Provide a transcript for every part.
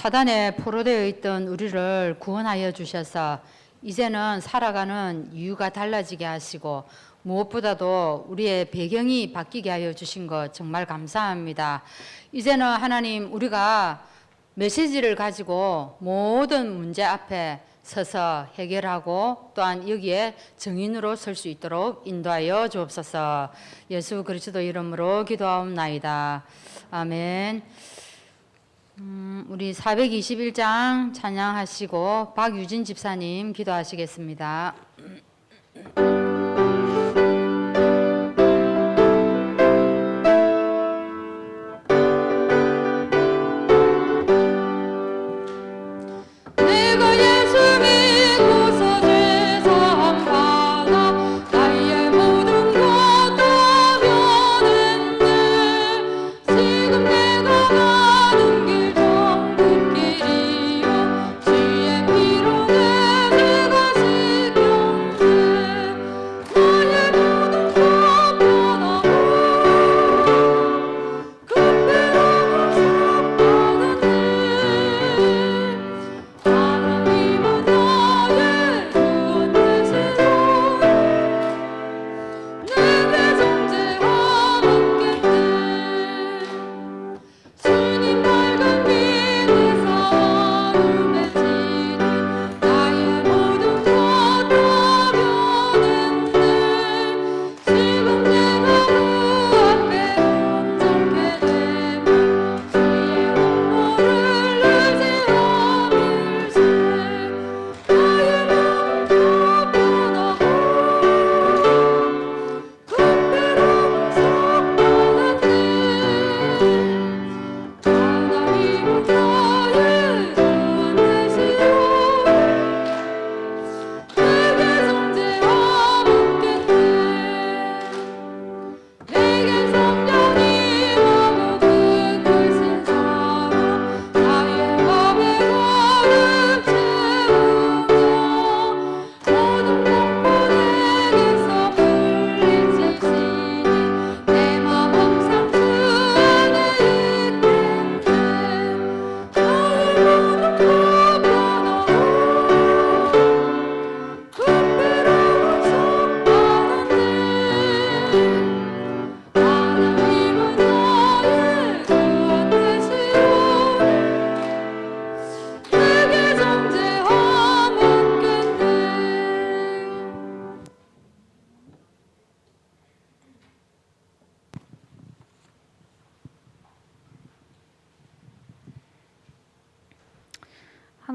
사단에 포로되어 있던 우리를 구원하여 주셔서 이제는 살아가는 이유가 달라지게 하시고 무엇보다도 우리의 배경이 바뀌게 하여 주신 것 정말 감사합니다. 이제는 하나님 우리가 메시지를 가지고 모든 문제 앞에 서서 해결하고 또한 여기에 증인으로 설 수 있도록 인도하여 주옵소서. 예수 그리스도 이름으로 기도하옵나이다. 아멘. 우리 421장 찬양하시고 박유진 집사님 기도하시겠습니다.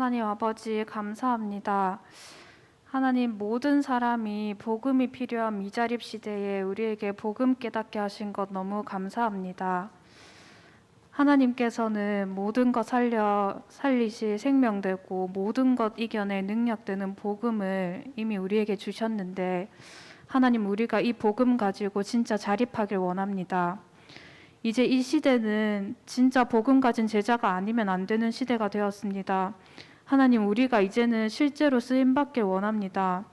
하나님 아버지 감사합니다. 하나님 모든 사람이 복음이 필요한 미자립 시대에 우리에게 복음 깨닫게 하신 것 너무 감사합니다. 하나님께서는 모든 것 살리실 생명되고 모든 것 이겨낼 능력되는 복음을 이미 우리에게 주셨는데 하나님 우리가 이 복음 가지고 진짜 자립하길 원합니다. 이제 이 시대는 진짜 복음 가진 제자가 아니면 안 되는 시대가 되었습니다. 하나님 우리가 이제는 실제로 쓰임받길 원합니다.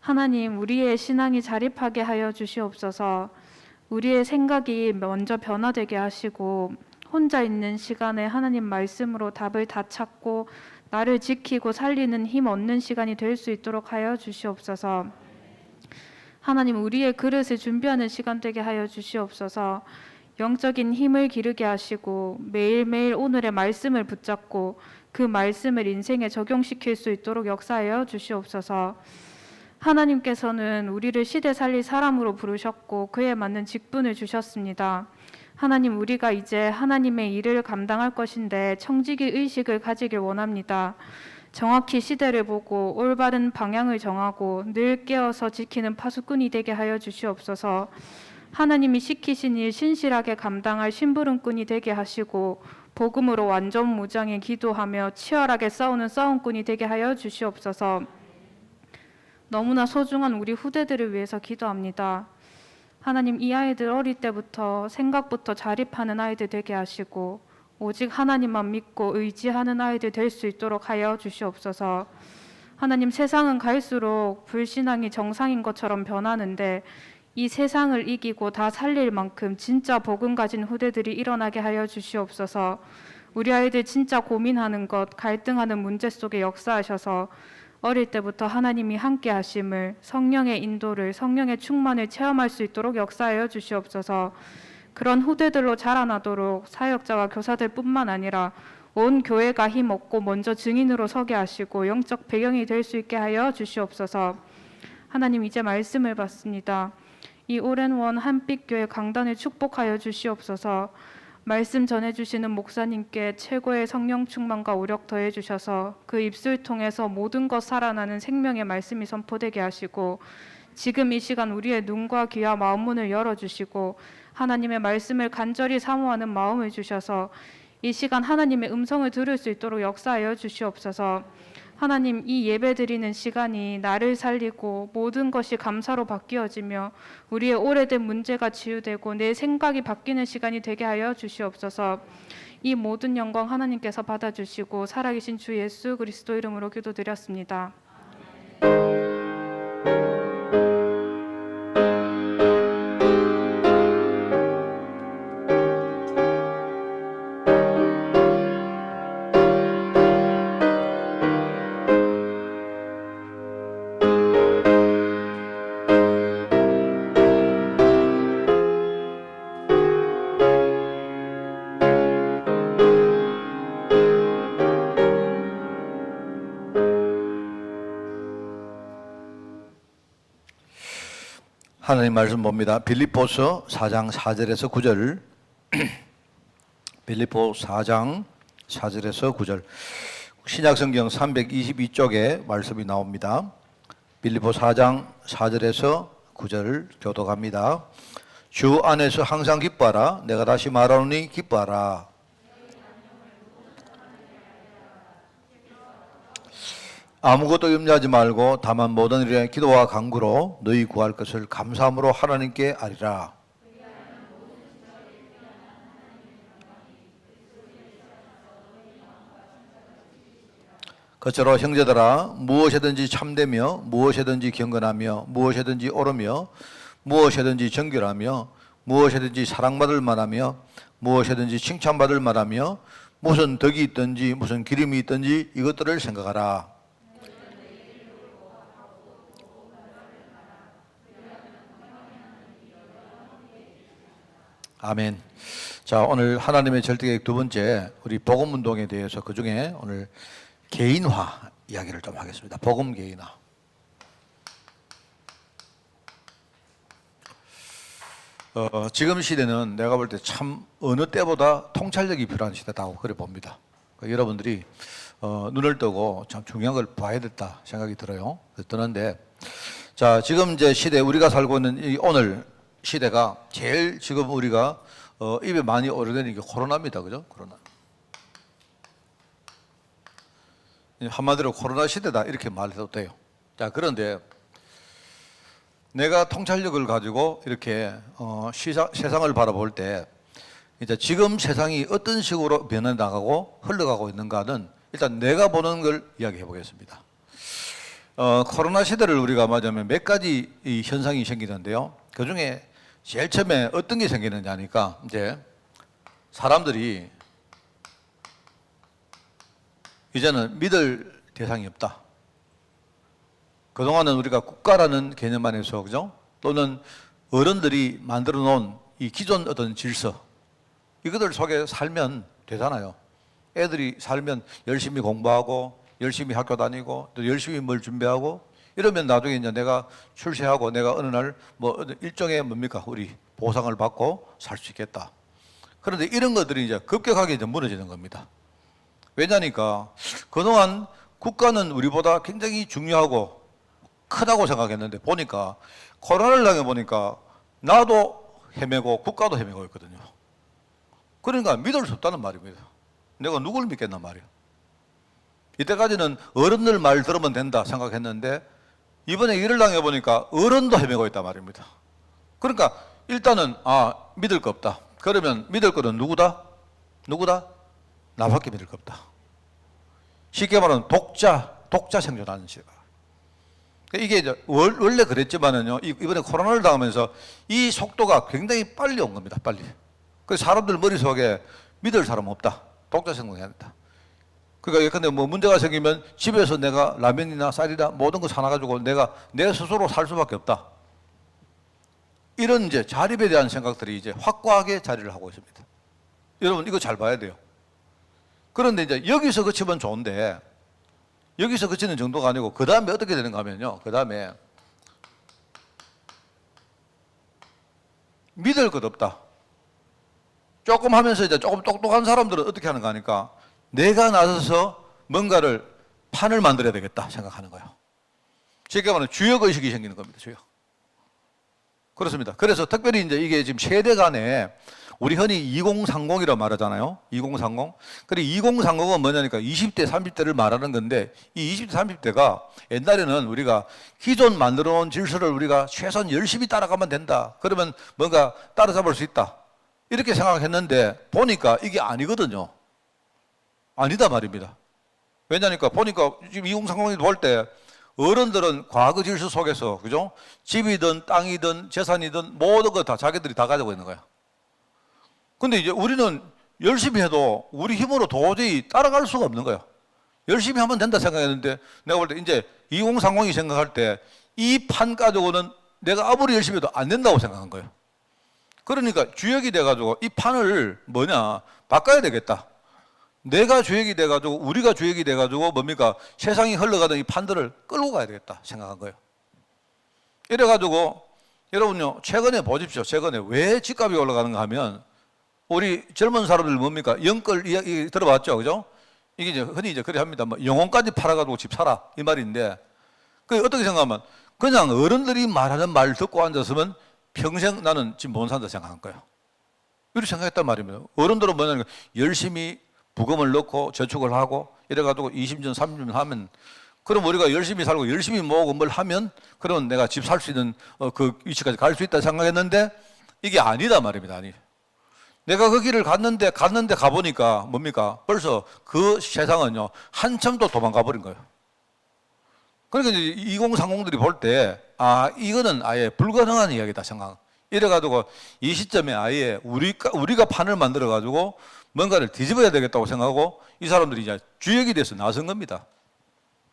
하나님 우리의 신앙이 자립하게 하여 주시옵소서. 우리의 생각이 먼저 변화되게 하시고 혼자 있는 시간에 하나님 말씀으로 답을 다 찾고 나를 지키고 살리는 힘 얻는 시간이 될 수 있도록 하여 주시옵소서. 하나님 우리의 그릇을 준비하는 시간 되게 하여 주시옵소서. 영적인 힘을 기르게 하시고 매일매일 오늘의 말씀을 붙잡고 그 말씀을 인생에 적용시킬 수 있도록 역사하여 주시옵소서. 하나님께서는 우리를 시대 살릴 사람으로 부르셨고 그에 맞는 직분을 주셨습니다. 하나님 우리가 이제 하나님의 일을 감당할 것인데 청지기 의식을 가지길 원합니다. 정확히 시대를 보고 올바른 방향을 정하고 늘 깨어서 지키는 파수꾼이 되게 하여 주시옵소서. 하나님이 시키신 일 신실하게 감당할 심부름꾼이 되게 하시고 복음으로 완전 무장에 기도하며 치열하게 싸우는 싸움꾼이 되게 하여 주시옵소서. 너무나 소중한 우리 후대들을 위해서 기도합니다. 하나님 이 아이들 어릴 때부터 생각부터 자립하는 아이들 되게 하시고 오직 하나님만 믿고 의지하는 아이들 될 수 있도록 하여 주시옵소서. 하나님 세상은 갈수록 불신앙이 정상인 것처럼 변하는데 이 세상을 이기고 다 살릴 만큼 진짜 복음 가진 후대들이 일어나게 하여 주시옵소서. 우리 아이들 진짜 고민하는 것, 갈등하는 문제 속에 역사하셔서 어릴 때부터 하나님이 함께 하심을, 성령의 인도를, 성령의 충만을 체험할 수 있도록 역사하여 주시옵소서. 그런 후대들로 자라나도록 사역자와 교사들 뿐만 아니라 온 교회가 힘없고 먼저 증인으로 서게 하시고 영적 배경이 될 수 있게 하여 주시옵소서. 하나님, 이제 말씀을 받습니다. 이 오랜 원 한빛교회 강단을 축복하여 주시옵소서. 말씀 전해주시는 목사님께 최고의 성령 충만과 오력 더해 주셔서 그 입술 통해서 모든 것 살아나는 생명의 말씀이 선포되게 하시고, 지금 이 시간 우리의 눈과 귀와 마음 문을 열어주시고 하나님의 말씀을 간절히 사모하는 마음을 주셔서 이 시간 하나님의 음성을 들을 수 있도록 역사하여 주시옵소서. 하나님, 이 예배 드리는 시간이 나를 살리고 모든 것이 감사로 바뀌어지며 우리의 오래된 문제가 치유되고 내 생각이 바뀌는 시간이 되게 하여 주시옵소서. 이 모든 영광 하나님께서 받아주시고 살아계신 주 예수 그리스도 이름으로 기도드렸습니다. 하나님 말씀 봅니다. 빌립보서 4장 4절에서 9절. 빌립보 4장 4절에서 9절. 신약성경 322쪽에 말씀이 나옵니다. 빌립보 4장 4절에서 9절 교독합니다. 주 안에서 항상 기뻐하라. 내가 다시 말하노니 기뻐하라. 아무것도 염려하지 말고 다만 모든 일에 기도와 간구로 너희 구할 것을 감사함으로 하나님께 아리라. 그처럼 형제들아, 무엇이든지 참되며 무엇이든지 경건하며 무엇이든지 옳으며 무엇이든지 정결하며 무엇이든지 사랑받을 만하며 무엇이든지 칭찬받을 만하며 무슨 덕이 있든지 무슨 기림이 있든지 이것들을 생각하라. 아멘. 자, 오늘 하나님의 절대계획 두 번째, 우리 복음 운동에 대해서 그 중에 오늘 개인화 이야기를 좀 하겠습니다. 복음 개인화. 지금 시대는 내가 볼 때 참 어느 때보다 통찰력이 필요한 시대다고 그래 봅니다. 그러니까 여러분들이 눈을 뜨고 참 중요한 걸 봐야 됐다 생각이 들어요. 드는데, 자, 지금 이제 시대 우리가 살고 있는 이 오늘 시대가 제일 지금 우리가 입에 많이 오르는 게 코로나입니다. 그죠? 코로나. 한마디로 코로나 시대다 이렇게 말해도 돼요. 자, 그런데 내가 통찰력을 가지고 이렇게 세상을 바라볼 때 이제 지금 세상이 어떤 식으로 변해 나가고 흘러가고 있는가는 일단 내가 보는 걸 이야기해 보겠습니다. 코로나 시대를 우리가 맞으면 몇 가지 이 현상이 생기는데요. 그 중에 제일 처음에 어떤 게 생기느냐 하니까 이제 사람들이 이제는 믿을 대상이 없다. 그동안은 우리가 국가라는 개념 안에서, 그죠? 또는 어른들이 만들어 놓은 이 기존 어떤 질서, 이것들 속에 살면 되잖아요. 애들이 살면 열심히 공부하고, 열심히 학교 다니고, 또 열심히 뭘 준비하고, 이러면 나중에 이제 내가 출세하고 내가 어느 날 뭐 일종의 뭡니까? 우리 보상을 받고 살 수 있겠다. 그런데 이런 것들이 이제 급격하게 이제 무너지는 겁니다. 왜냐니까 그동안 국가는 우리보다 굉장히 중요하고 크다고 생각했는데 보니까 코로나를 당해보니까 나도 헤매고 국가도 헤매고 있거든요. 그러니까 믿을 수 없다는 말입니다. 내가 누굴 믿겠단 말이야. 이때까지는 어른들 말 들으면 된다 생각했는데 이번에 일을 당해보니까 어른도 헤매고 있단 말입니다. 그러니까 일단은 믿을 거 없다. 그러면 믿을 거는 누구다? 나밖에 믿을 거 없다. 쉽게 말하면 독자 생존하는 시대가. 이게 이제 원래 그랬지만은요, 이번에 코로나를 당하면서 이 속도가 굉장히 빨리 온 겁니다. 빨리. 그래서 사람들 머릿속에 믿을 사람 없다. 독자 성공해야 된다. 그러니까 예컨대 뭐 문제가 생기면 집에서 내가 라면이나 쌀이나 모든 거 사놔가지고 내가 내 스스로 살 수밖에 없다. 이런 이제 자립에 대한 생각들이 이제 확고하게 자리를 하고 있습니다. 여러분 이거 잘 봐야 돼요. 그런데 이제 여기서 그치면 좋은데 여기서 그치는 정도가 아니고 그 다음에 어떻게 되는가 하면요. 그 다음에 믿을 것 없다. 조금 하면서 이제 조금 똑똑한 사람들은 어떻게 하는가 하니까 내가 나서서 뭔가를 판을 만들어야 되겠다 생각하는 거예요. 쉽게 말하면 주역의식이 생기는 겁니다. 주역. 그렇습니다. 그래서 특별히 이제 이게 지금 세대 간에 우리 흔히 2030이라고 말하잖아요. 2030. 그리고 2030은 뭐냐니까 20대, 30대를 말하는 건데 이 20대, 30대가 옛날에는 우리가 기존 만들어 놓은 질서를 우리가 최소한 열심히 따라가면 된다. 그러면 뭔가 따라잡을 수 있다. 이렇게 생각했는데 보니까 이게 아니거든요. 아니다 말입니다. 왜냐니까 보니까 지금 2030이 볼 때 어른들은 과거 질서 속에서 그죠? 집이든 땅이든 재산이든 모든 거 다 자기들이 다 가지고 있는 거야. 근데 이제 우리는 열심히 해도 우리 힘으로 도저히 따라갈 수가 없는 거예요. 열심히 하면 된다 생각했는데 내가 볼 때 이제 2030이 생각할 때 이 판 가지고는 내가 아무리 열심히 해도 안 된다고 생각한 거예요. 그러니까 주역이 돼가지고 이 판을 뭐냐 바꿔야 되겠다. 내가 주역이 돼가지고 우리가 주역이 돼가지고 뭡니까 세상이 흘러가던 이 판들을 끌고 가야 되겠다 생각한 거예요. 이래가지고 여러분요 최근에 보십시오. 최근에 왜 집값이 올라가는가 하면 우리 젊은 사람들 뭡니까 영끌 이야기 들어봤죠, 그죠? 이게 이제 흔히 이제 그래 합니다. 뭐 영혼까지 팔아가지고 집 사라 이 말인데 그 어떻게 생각하면 그냥 어른들이 말하는 말 듣고 앉았으면 평생 나는 집 못 산다 생각한 거예요. 이렇게 생각했단 말입니다. 어른들은 뭐냐면 열심히 부금을 넣고 저축을 하고 이래가지고 20년, 30년 하면 그럼 우리가 열심히 살고 열심히 모으고 뭘 하면 그러면 내가 집 살 수 있는 그 위치까지 갈 수 있다 생각했는데 이게 아니다 말입니다. 아니. 내가 그 길을 갔는데 가보니까 뭡니까? 벌써 그 세상은요 한참 또 도망가 버린 거예요. 그러니까 이제 2030들이 볼 때 이거는 아예 불가능한 이야기다 생각. 이래가지고 이 시점에 아예 우리가 판을 만들어가지고 뭔가를 뒤집어야 되겠다고 생각하고 이 사람들이 이제 주역이 돼서 나선 겁니다.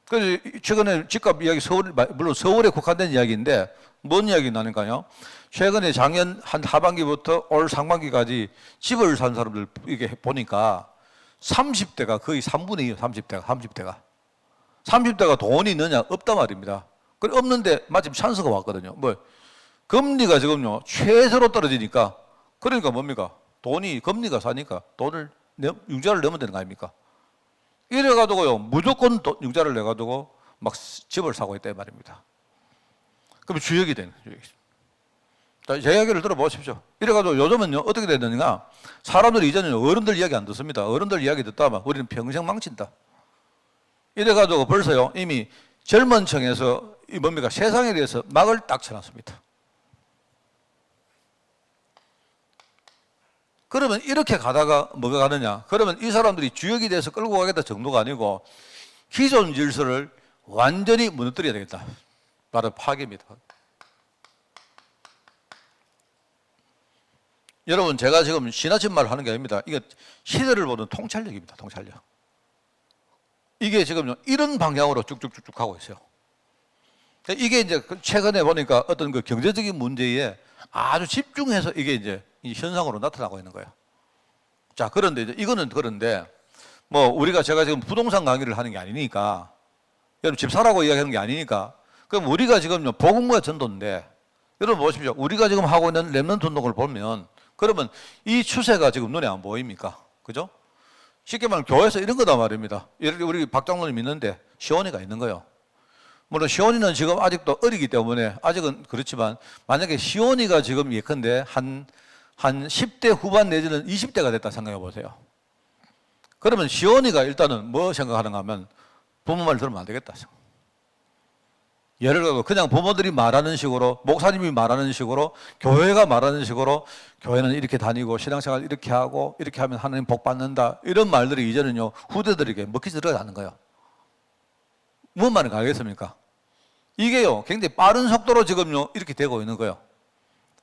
그래서 최근에 집값 이야기 물론 서울에 국한된 이야기인데 뭔 이야기 나니까요. 최근에 작년 한 하반기부터 올 상반기까지 집을 산 사람들 이게 보니까 30대가 거의 3분의 2, 30대가 돈이 있느냐 없단 말입니다. 그래 없는데 마침 찬스가 왔거든요. 뭐 금리가 지금요 최저로 떨어지니까 그러니까 뭡니까? 금리가 사니까 돈을 융자를 내면 되는 거 아닙니까? 이래가지고요 무조건 융자를 내가지고 막 집을 사고 있다 이 말입니다. 그럼 주역이 되는 주역이. 자, 제 이야기를 들어보십시오. 이래가지고 요즘은요 어떻게 되느냐? 사람들이 이제는 어른들 이야기 안 듣습니다. 어른들 이야기 듣다 면 우리는 평생 망친다. 이래가지고 벌써요 이미 젊은 층에서 이 뭡니까 세상에 대해서 막을 딱 쳐놨습니다. 그러면 이렇게 가다가 뭐가 가느냐? 그러면 이 사람들이 주역이 돼서 끌고 가겠다 정도가 아니고 기존 질서를 완전히 무너뜨려야 되겠다. 바로 파괴입니다. 여러분 제가 지금 지나친 말을 하는 게 아닙니다. 이게 시대를 보는 통찰력입니다. 통찰력. 이게 지금 이런 방향으로 쭉쭉쭉쭉 가고 있어요. 이게 이제 최근에 보니까 어떤 그 경제적인 문제에 아주 집중해서 이게 이제 이 현상으로 나타나고 있는 거예요. 자, 그런데 이제 이거는 그런데 뭐 제가 지금 부동산 강의를 하는 게 아니니까 여러분 집 사라고 이야기하는 게 아니니까 그럼 우리가 지금 복음과 전도인데 여러분 보십시오. 우리가 지금 하고 있는 렘넌트 운동을 보면 그러면 이 추세가 지금 눈에 안 보입니까? 그죠? 쉽게 말하면 교회에서 이런 거다 말입니다. 우리 박 장로님 있는데 시온이가 있는 거예요. 물론 시온이는 지금 아직도 어리기 때문에 아직은 그렇지만 만약에 시온이가 지금 예컨대 한 10대 후반 내지는 20대가 됐다 생각해 보세요. 그러면 시온이가 일단은 뭐 생각하는가 하면 부모 말 들으면 안 되겠다. 예를 들어 그냥 부모들이 말하는 식으로 목사님이 말하는 식으로 교회가 말하는 식으로 교회는 이렇게 다니고 신앙생활 이렇게 하고 이렇게 하면 하나님 복 받는다 이런 말들이 이제는요 후대들에게 먹히 들어가는 거예요. 무슨 말인가 알겠습니까? 이게요 굉장히 빠른 속도로 지금요 이렇게 되고 있는 거예요.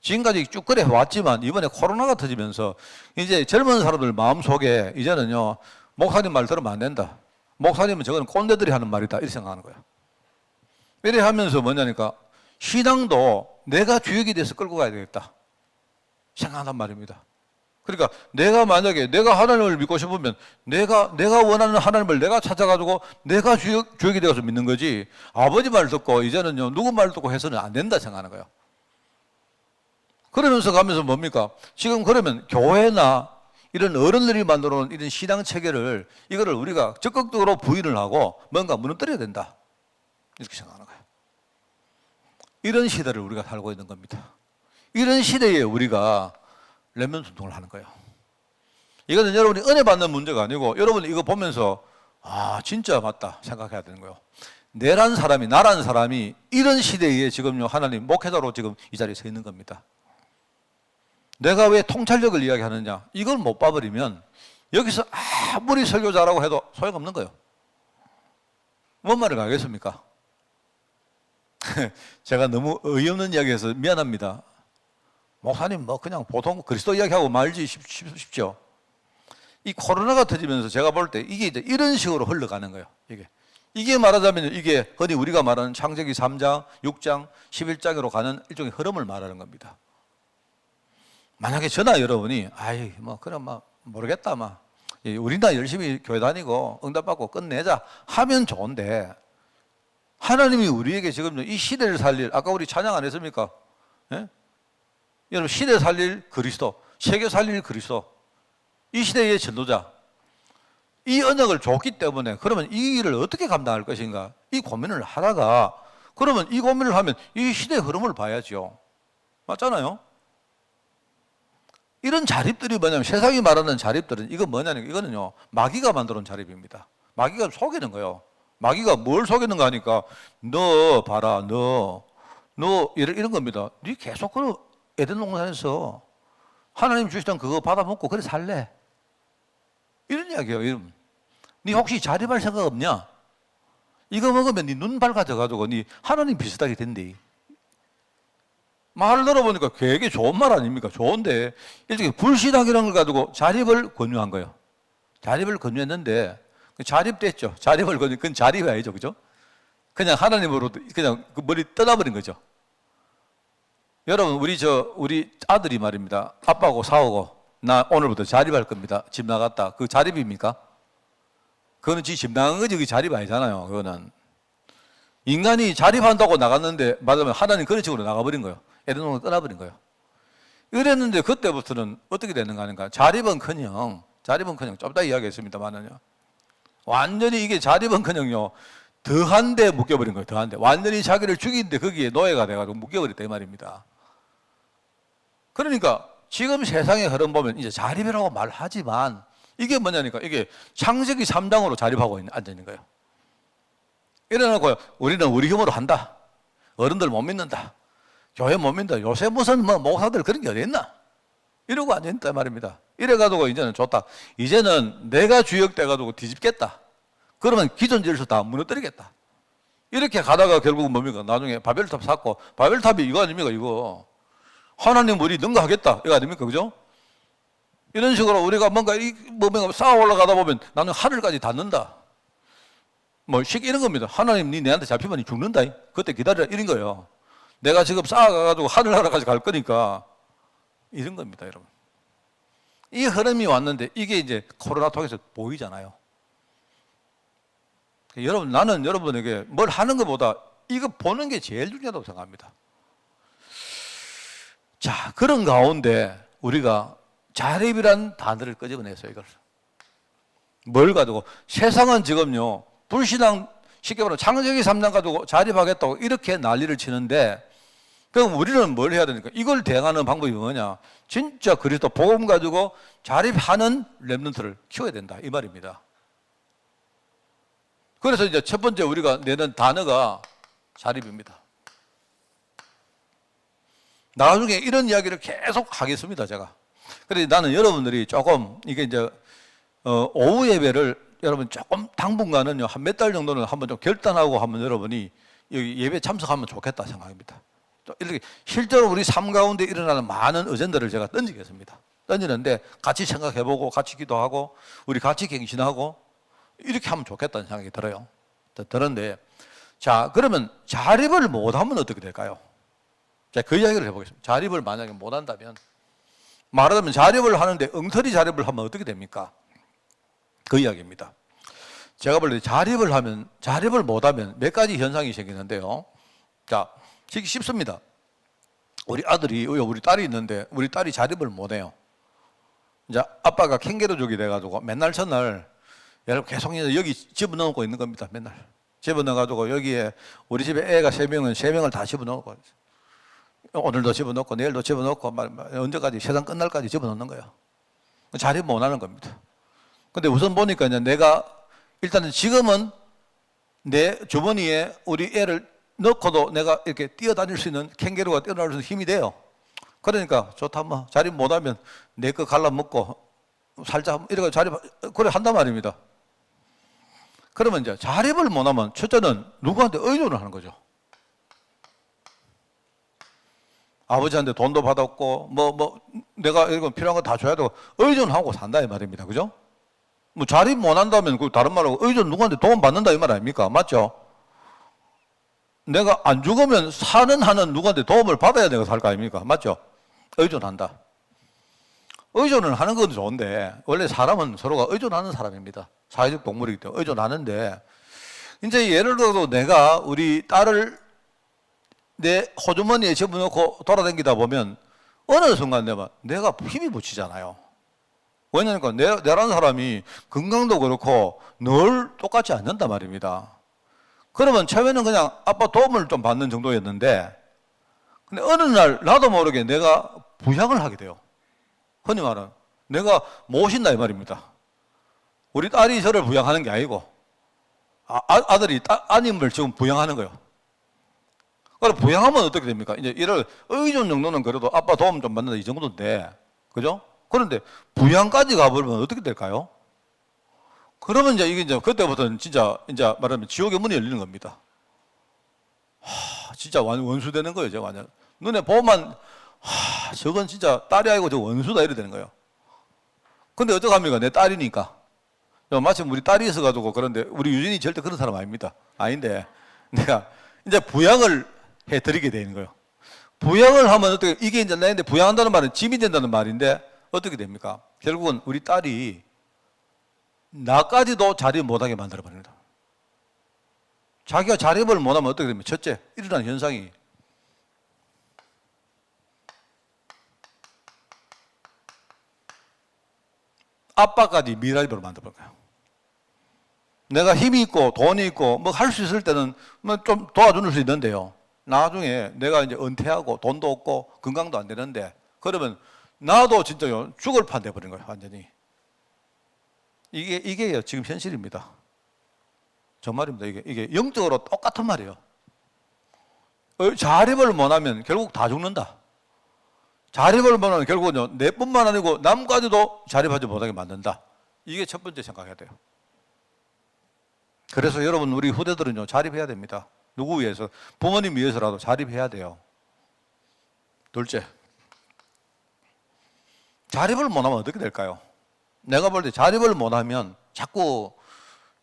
지금까지 쭉 그래 왔지만 이번에 코로나가 터지면서 이제 젊은 사람들 마음속에 이제는요, 목사님 말 들으면 안 된다. 목사님은 저거는 꼰대들이 하는 말이다. 이렇게 생각하는 거예요. 이래 하면서 뭐냐니까 신앙도 내가 주역이 돼서 끌고 가야 되겠다 생각한단 말입니다. 그러니까 내가 만약에 내가 하나님을 믿고 싶으면 내가 원하는 하나님을 내가 찾아가지고 내가 주역이 되어서 믿는 거지, 아버지 말 듣고 이제는요 누구 말 듣고 해서는 안 된다 생각하는 거예요. 그러면서 가면서 뭡니까? 지금 그러면 교회나 이런 어른들이 만들어 놓은 이런 신앙 체계를, 이거를 우리가 적극적으로 부인을 하고 뭔가 무너뜨려야 된다, 이렇게 생각하는 거예요. 이런 시대를 우리가 살고 있는 겁니다. 이런 시대에 우리가 렘넌트 운동을 하는 거예요. 이거는 여러분이 은혜 받는 문제가 아니고 여러분이 이거 보면서 아 진짜 맞다 생각해야 되는 거예요. 나란 사람이 이런 시대에 지금요 하나님 목회자로 지금 이 자리에 서 있는 겁니다. 내가 왜 통찰력을 이야기하느냐, 이걸 못 봐버리면 여기서 아무리 설교 잘하고 해도 소용없는 거예요. 뭔 말을 알겠습니까? 제가 너무 어이없는 이야기해서 미안합니다. 목사님 뭐 그냥 보통 그리스도 이야기하고 말지 싶죠. 이 코로나가 터지면서 제가 볼 때 이게 이제 이런 식으로 흘러가는 거예요. 이게 말하자면 이게 흔히 우리가 말하는 창세기 3장, 6장, 11장으로 가는 일종의 흐름을 말하는 겁니다. 만약에 저나 여러분이 아이 뭐 그럼 막 모르겠다 막 우리나 열심히 교회 다니고 응답받고 끝내자 하면 좋은데, 하나님이 우리에게 지금 이 시대를 살릴, 아까 우리 찬양 안 했습니까? 예? 여러분 시대 살릴 그리스도, 세계 살릴 그리스도, 이 시대의 전도자, 이 언약을 줬기 때문에 그러면 이 일을 어떻게 감당할 것인가, 이 고민을 하다가 그러면 이 고민을 하면 이 시대의 흐름을 봐야죠. 맞잖아요. 이런 자립들이 뭐냐면, 세상이 말하는 자립들은 이거 뭐냐면 이거는요 마귀가 만들어 놓은 자립입니다. 마귀가 속이는 거예요. 마귀가 뭘 속이는가 하니까 너 봐라, 너 이런 겁니다. 네 계속 그 에덴 동산에서 하나님 주시던 그거 받아 먹고 그래 살래, 이런 이야기예요. 네 혹시 자립할 생각 없냐? 이거 먹으면 네 눈 밝아져가지고 네 하나님 비슷하게 된대. 말을 들어보니까 되게 좋은 말 아닙니까? 좋은데 일종의 불신앙이라는 걸 가지고 자립을 권유한 거예요. 자립을 권유했는데 자립됐죠. 자립을 권유, 그건 자립이 아니죠, 그죠? 그냥 하나님으로 그냥 그 머리 떠나버린 거죠. 여러분 우리 아들이 말입니다. 아빠하고 싸우고 나 오늘부터 자립할 겁니다. 집 나갔다. 그 자립입니까? 그거는 집 나간 거지, 그 자립 아니잖아요. 그거는 인간이 자립한다고 나갔는데 맞으면 하나님 그런 식으로 나가버린 거예요. 에덴동산을 떠나버린 거예요. 이랬는데 그때부터는 어떻게 되는가 하는가, 자립은커녕 좀 이따 이야기했습니다만은요, 완전히 이게 자립은커녕요 더한데 묶여버린 거예요. 더한데 완전히 자기를 죽이는데 거기에 노예가 돼가지고 묶여버렸다 이 말입니다. 그러니까 지금 세상의 흐름 보면 이제 자립이라고 말하지만 이게 뭐냐니까 이게 창세기 3장으로 자립하고 앉아 있는 거예요. 이래놓고 우리는 우리 힘으로 한다, 어른들 못 믿는다, 교회 못 믿는다, 요새 무슨 뭐 목사들 그런 게 어디 있나 이러고 앉아있다 말입니다. 이래가지고 이제는 좋다, 이제는 내가 주역 돼가지고 뒤집겠다, 그러면 기존 질서 다 무너뜨리겠다, 이렇게 가다가 결국은 뭡니까? 나중에 바벨탑 쌓고, 바벨탑이 이거 아닙니까? 이거 하나님 우리 능가하겠다 이거 아닙니까? 그죠? 이런 식으로 우리가 뭔가 쌓아 올라가다 보면 나는 하늘까지 닿는다, 뭐 이런 겁니다. 하나님 니 내한테 잡히면 니 죽는다, 그때 기다리라, 이런 거예요. 내가 지금 쌓아가지고 하늘나라까지 갈 거니까, 이런 겁니다. 여러분 이 흐름이 왔는데 이게 이제 코로나 통해서 보이잖아요. 여러분 나는 여러분에게 뭘 하는 것보다 이거 보는 게 제일 중요하다고 생각합니다. 자, 그런 가운데 우리가 자립이란 단어를 끄집어냈어요. 이걸 뭘 가지고, 세상은 지금요 불신앙, 쉽게 말하면 창세기 3장 가지고 자립하겠다고 이렇게 난리를 치는데, 그럼 우리는 뭘 해야 되니까 이걸 대응하는 방법이 뭐냐, 진짜 그리스도 복음 가지고 자립하는 렘넌트를 키워야 된다 이 말입니다. 그래서 이제 첫 번째 우리가 내는 단어가 자립입니다. 나중에 이런 이야기를 계속 하겠습니다, 제가. 그래서 나는 여러분들이 조금 이게 이제 오후 예배를 여러분 조금 당분간은요 한 몇 달 정도는 한번 좀 결단하고 한번 여러분이 여기 예배 참석하면 좋겠다 생각합니다. 또 이렇게 실제로 우리 삶 가운데 일어나는 많은 의견들을 제가 던지겠습니다. 던지는데 같이 생각해보고 같이 기도하고 우리 같이 갱신하고 이렇게 하면 좋겠다는 생각이 들어요. 들었는데 자, 그러면 자립을 못하면 어떻게 될까요? 자, 그 이야기를 해보겠습니다. 자립을 만약에 못한다면, 말하자면 자립을 하는데 엉터리 자립을 하면 어떻게 됩니까? 그 이야기입니다. 제가 볼 때 자립을 못하면 몇 가지 현상이 생기는데요. 자, 쉽습니다. 우리 아들이, 우리 딸이 있는데 우리 딸이 자립을 못해요. 이제 아빠가 캥거루족이 돼가지고 맨날 전날 여러분 계속 여기 집어넣고 있는 겁니다. 맨날 집어넣어가지고 여기에 우리 집에 애가 3명은 3명을 다 집어넣고 오늘도 집어넣고 내일도 집어넣고 언제까지 세상 끝날까지 집어넣는 거예요. 자립 못하는 겁니다. 근데 우선 보니까 이제 내가 일단은 지금은 내 주머니에 우리 애를 넣고도 내가 이렇게 뛰어다닐 수 있는 캥거루가 뛰어다닐 수 있는 힘이 돼요. 그러니까 좋다 뭐 자립 못하면 내 거 갈라먹고 살짝 이렇게 자립 그래 한단 말입니다. 그러면 이제 자립을 못하면 첫째는 누구한테 의존을 하는 거죠. 아버지한테 돈도 받았고 내가 이거 필요한 거 다 줘야 되고 의존하고 산다 이 말입니다. 그죠? 뭐 자립 못한다면 그 다른 말로 의존 누구한테 도움 받는다 이 말 아닙니까? 맞죠? 내가 안 죽으면 사는 한은 누구한테 도움을 받아야 내가 살 거 아닙니까? 맞죠? 의존한다. 의존을 하는 건 좋은데 원래 사람은 서로가 의존하는 사람입니다. 사회적 동물이기 때문에 의존하는데 이제 예를 들어서 내가 우리 딸을 내 호주머니에 집어넣고 돌아다니다 보면 어느 순간 내가 힘이 붙이잖아요. 왜냐니까 내라는 사람이 건강도 그렇고 늘 똑같지 않는단 말입니다. 그러면 처음에는 그냥 아빠 도움을 좀 받는 정도였는데 근데 어느 날 나도 모르게 내가 부양을 하게 돼요. 흔히 말하는 내가 모신다 이 말입니다. 우리 딸이 저를 부양하는 게 아니고 아들이 따님을 지금 부양하는 거예요. 그럼 부양하면 어떻게 됩니까? 이제 이를 의존 정도는 그래도 아빠 도움 좀 받는다 이 정도인데, 그죠? 그런데 부양까지 가버리면 어떻게 될까요? 그러면 이제 그때부터는 진짜 이제 말하면 지옥의 문이 열리는 겁니다. 진짜 원수 되는 거예요, 제가 완전. 눈에 보면 저건 진짜 딸이 아니고 저 원수다 이래 되는 거예요. 근데 어떡합니까? 내 딸이니까. 마침 우리 딸이 있어가지고 그런데 우리 유진이 절대 그런 사람 아닙니다. 아닌데 내가 이제 부양을 해드리게 되는 거예요. 부양을 하면 어떻게, 이게 이제 나인데 부양한다는 말은 짐이 된다는 말인데 어떻게 됩니까? 결국은 우리 딸이 나까지도 자립 못하게 만들어버립니다. 자기가 자립을 못하면 어떻게 됩니까? 첫째, 일어나는 현상이 아빠까지 미라립으로 만들어버린 거예요. 내가 힘이 있고 돈이 있고 뭐 할 수 있을 때는 뭐 좀 도와줄 수 있는데요. 나중에 내가 이제 은퇴하고 돈도 없고 건강도 안 되는데 그러면 나도 진짜 죽을 판 돼버린 거예요. 완전히. 이게 지금 현실입니다. 정말입니다. 이게 영적으로 똑같은 말이에요. 자립을 못하면 결국 다 죽는다. 자립을 못하면 결국은 내뿐만 아니고 남까지도 자립하지 못하게 만든다. 이게 첫 번째 생각해야 돼요. 그래서 여러분 우리 후대들은요 자립해야 됩니다. 누구 위해서? 부모님 위해서라도 자립해야 돼요. 둘째, 자립을 못하면 어떻게 될까요? 내가 볼 때 자립을 못하면 자꾸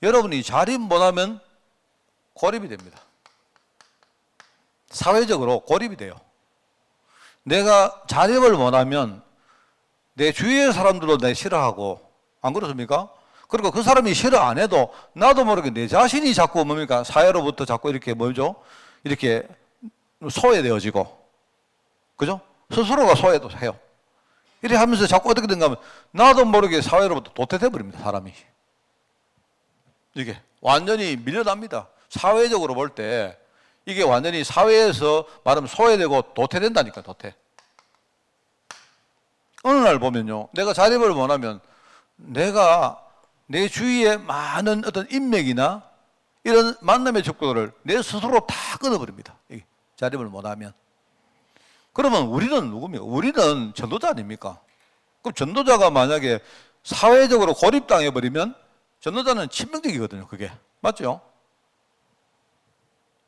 여러분이 자립 못하면 고립이 됩니다. 사회적으로 고립이 돼요. 내가 자립을 못하면 내 주위의 사람들도 내 싫어하고, 안 그렇습니까? 그리고 그 사람이 싫어 안 해도 나도 모르게 내 자신이 자꾸 뭡니까? 사회로부터 자꾸 이렇게 뭐죠? 이렇게 소외되어지고, 그죠? 스스로가 소외도 해요. 이렇게 하면서 자꾸 어떻게 된가 하면 나도 모르게 사회로부터 도태돼 버립니다, 사람이. 이게 완전히 밀려납니다. 사회적으로 볼 때 이게 완전히 사회에서 말하면 소외되고 도태된다니까, 도태. 어느 날 보면요, 내가 자립을 못하면 내가 내 주위에 많은 어떤 인맥이나 이런 만남의 척도를 내 스스로 다 끊어버립니다. 자립을 못하면. 그러면 우리는 누굽니까? 우리는 전도자 아닙니까? 그럼 전도자가 만약에 사회적으로 고립당해버리면 전도자는 치명적이거든요, 그게. 맞죠?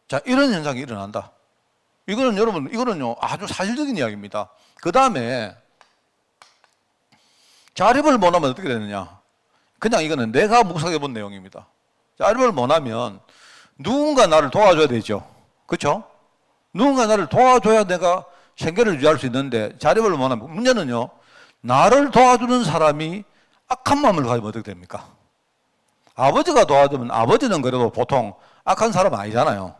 자, 이런 현상이 일어난다. 이거는 여러분, 이거는요, 아주 사실적인 이야기입니다. 그 다음에 자립을 못하면 어떻게 되느냐? 그냥 이거는 내가 묵상해 본 내용입니다. 자립을 못하면 누군가 나를 도와줘야 되죠. 그렇죠? 누군가 나를 도와줘야 내가 생계를 유지할 수 있는데 자립을 못하면 문제는요, 나를 도와주는 사람이 악한 마음을 가지면 어떻게 됩니까? 아버지가 도와주면 아버지는 그래도 보통 악한 사람 아니잖아요.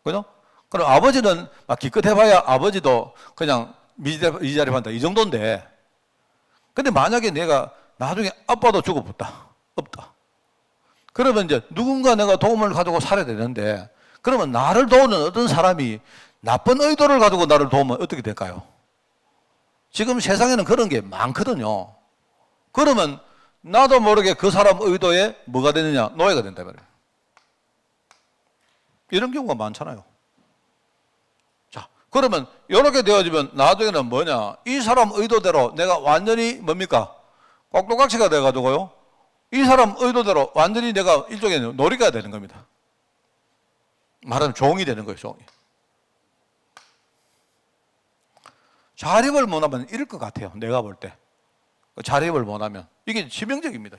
그죠? 그럼 아버지는 막 기껏 해봐야 아버지도 그냥 미자립한다 이 정도인데, 근데 만약에 내가 나중에 아빠도 죽어붙다 없다, 그러면 이제 누군가 내가 도움을 가지고 살아야 되는데, 그러면 나를 도우는 어떤 사람이 나쁜 의도를 가지고 나를 도우면 어떻게 될까요? 지금 세상에는 그런 게 많거든요. 그러면 나도 모르게 그 사람 의도에 뭐가 되느냐? 노예가 된다 말이에요. 이런 경우가 많잖아요. 자, 그러면 이렇게 되어지면 나중에는 뭐냐? 이 사람 의도대로 내가 완전히 뭡니까? 꼭두각시가 돼가지고요, 이 사람 의도대로 완전히 내가 일종의 놀이가 되는 겁니다. 말하면 종이 되는 거예요, 종이. 자립을 못하면 이럴 것 같아요, 내가 볼 때. 자립을 못하면 이게 치명적입니다.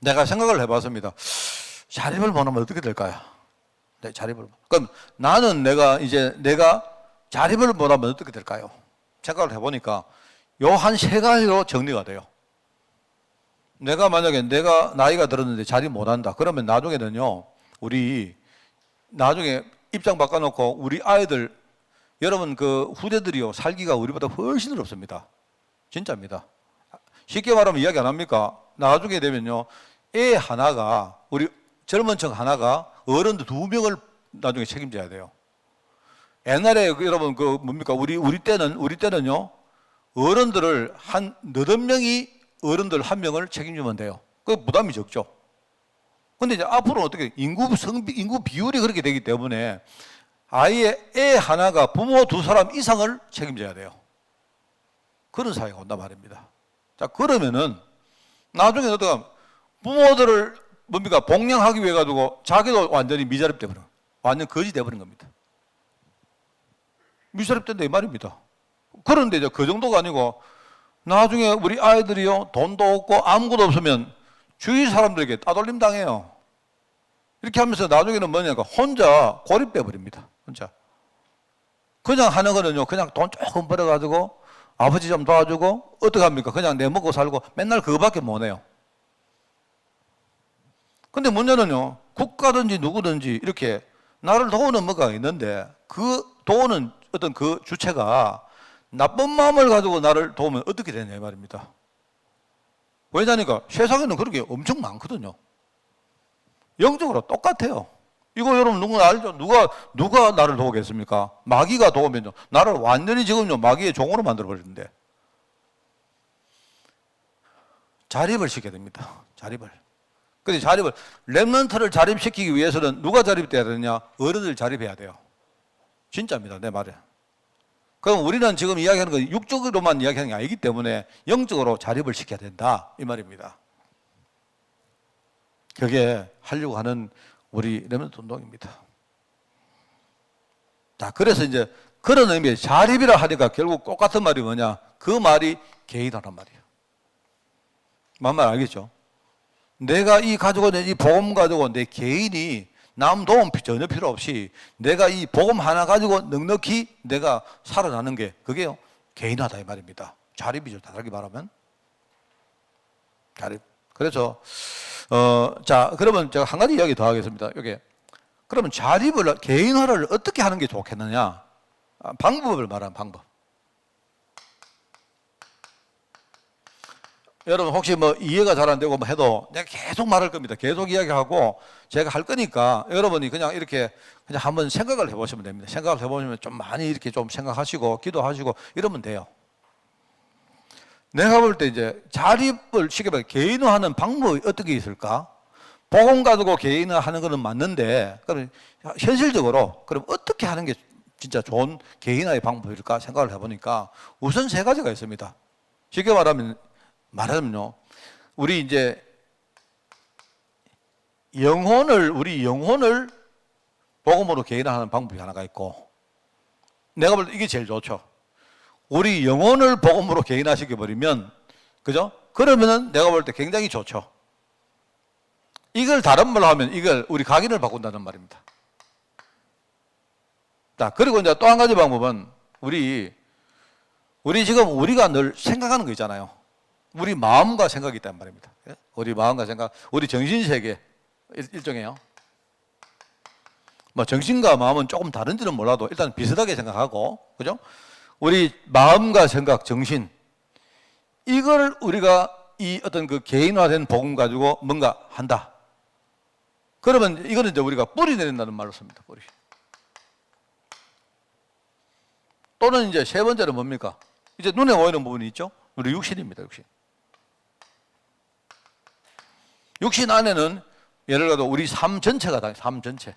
내가 생각을 해봤습니다. 자립을 못하면 어떻게 될까요? 네, 자립을. 그럼 나는 내가 자립을 못하면 어떻게 될까요? 생각을 해보니까 요 한 세 가지로 정리가 돼요. 내가 만약에 내가 나이가 들었는데 자립 못한다, 그러면 나중에는요, 우리 나중에 입장 바꿔놓고 우리 아이들, 여러분 그 후대들이요, 살기가 우리보다 훨씬 어렵습니다. 진짜입니다. 쉽게 말하면 이야기 안 합니까? 나중에 되면요, 애 하나가, 우리 젊은 층 하나가 어른들 2명을 나중에 책임져야 돼요. 옛날에 여러분 그 뭡니까? 우리 때는요, 어른들을 한 8명이 어른들 1명을 책임지면 돼요. 그 부담이 적죠. 근데 이제 앞으로는 어떻게 인구 비율이 그렇게 되기 때문에 아이의 애 하나가 부모 2사람 이상을 책임져야 돼요. 그런 사회가 온단 말입니다. 자, 그러면은 나중에 어떡하면 부모들을 뭡니까? 복양하기 위해 가지고 자기도 완전히 미자립 돼버려. 완전 거지 돼버린 겁니다. 미자립 된다 이 말입니다. 그런데 이제 그 정도가 아니고 나중에 우리 아이들이요, 돈도 없고 아무것도 없으면 주위 사람들에게 따돌림 당해요. 이렇게 하면서 나중에는 뭐냐니까 혼자 고립돼 버립니다. 혼자. 그냥 하는 거는요, 그냥 돈 조금 벌어가지고 아버지 좀 도와주고 어떻게 합니까? 그냥 내 먹고 살고 맨날 그거밖에 못 해요. 근데 문제는요, 국가든지 누구든지 이렇게 나를 도우는 뭐가 있는데 그 도우는 어떤 그 주체가 나쁜 마음을 가지고 나를 도우면 어떻게 되냐 이 말입니다. 왜냐니까 세상에는 그런 게 엄청 많거든요. 영적으로 똑같아요. 이거 여러분 누구나 알죠? 누가 나를 도우겠습니까? 마귀가 도우면요, 나를 완전히 지금요 마귀의 종으로 만들어 버리는데, 자립을 시켜야 됩니다. 자립을. 근데 렘넌트를 자립시키기 위해서는 누가 자립돼야 되느냐? 어른들 자립해야 돼요. 진짜입니다, 내 말에. 그럼 우리는 지금 이야기하는 거 육적으로만 이야기하는 게 아니기 때문에 영적으로 자립을 시켜야 된다 이 말입니다. 그게 하려고 하는 우리 렘넌트 운동입니다. 자, 그래서 이제 그런 의미의 자립이라 하니까 결국 똑같은 말이 뭐냐? 그 말이 개인화란 말이에요. 뭔 말 알겠죠? 내가 가지고 있는 이 복음 가지고 내 개인이 남 도움 전혀 필요 없이 내가 이 복음 하나 가지고 넉넉히 내가 살아나는 게 그게요, 개인화다 이 말입니다. 자립이죠, 다르게 말하면. 자립. 그래서 자, 그러면 제가 한 가지 이야기 더 하겠습니다. 여기. 그러면 자립을, 개인화를 어떻게 하는 게 좋겠느냐? 방법을 말하는 방법. 여러분 혹시 뭐 이해가 잘 안 되고 뭐 해도 내가 계속 말할 겁니다. 계속 이야기하고 제가 할 거니까 여러분이 그냥 이렇게 그냥 한번 생각을 해보시면 됩니다. 생각을 해보시면 좀 많이 이렇게 좀 생각하시고 기도하시고 이러면 돼요. 내가 볼 때 이제 자립을 시켜봐, 개인화하는 방법이 어떻게 있을까? 복음 가지고 개인화하는 거는 맞는데, 그럼 현실적으로 그럼 어떻게 하는 게 진짜 좋은 개인화의 방법일까 생각을 해보니까 우선 3가지가 있습니다. 쉽게 말하면요, 우리 이제 우리 영혼을 복음으로 개인화하는 방법이 하나가 있고, 내가 볼 때 이게 제일 좋죠. 우리 영혼을 복음으로 개인화시켜 버리면, 그죠? 그러면은 내가 볼 때 굉장히 좋죠. 이걸 다른 말로 하면 이걸 우리 각인을 바꾼다는 말입니다. 자, 그리고 이제 또 한 가지 방법은 우리 지금 우리가 늘 생각하는 거 있잖아요. 우리 마음과 생각이 있단 말입니다. 우리 마음과 생각, 우리 정신세계 일종이에요. 뭐 정신과 마음은 조금 다른지는 몰라도 일단 비슷하게 생각하고, 그죠? 우리 마음과 생각, 정신, 이걸 우리가 이 어떤 그 개인화된 복음 가지고 뭔가 한다. 그러면 이거는 이제 우리가 뿌리 내린다는 말로 씁니다. 뿌리. 또는 이제 세 번째는 뭡니까? 이제 눈에 보이는 부분이 있죠? 우리 육신입니다, 육신. 육신 안에는 예를 들어 우리 삶 전체가 다, 삶 전체.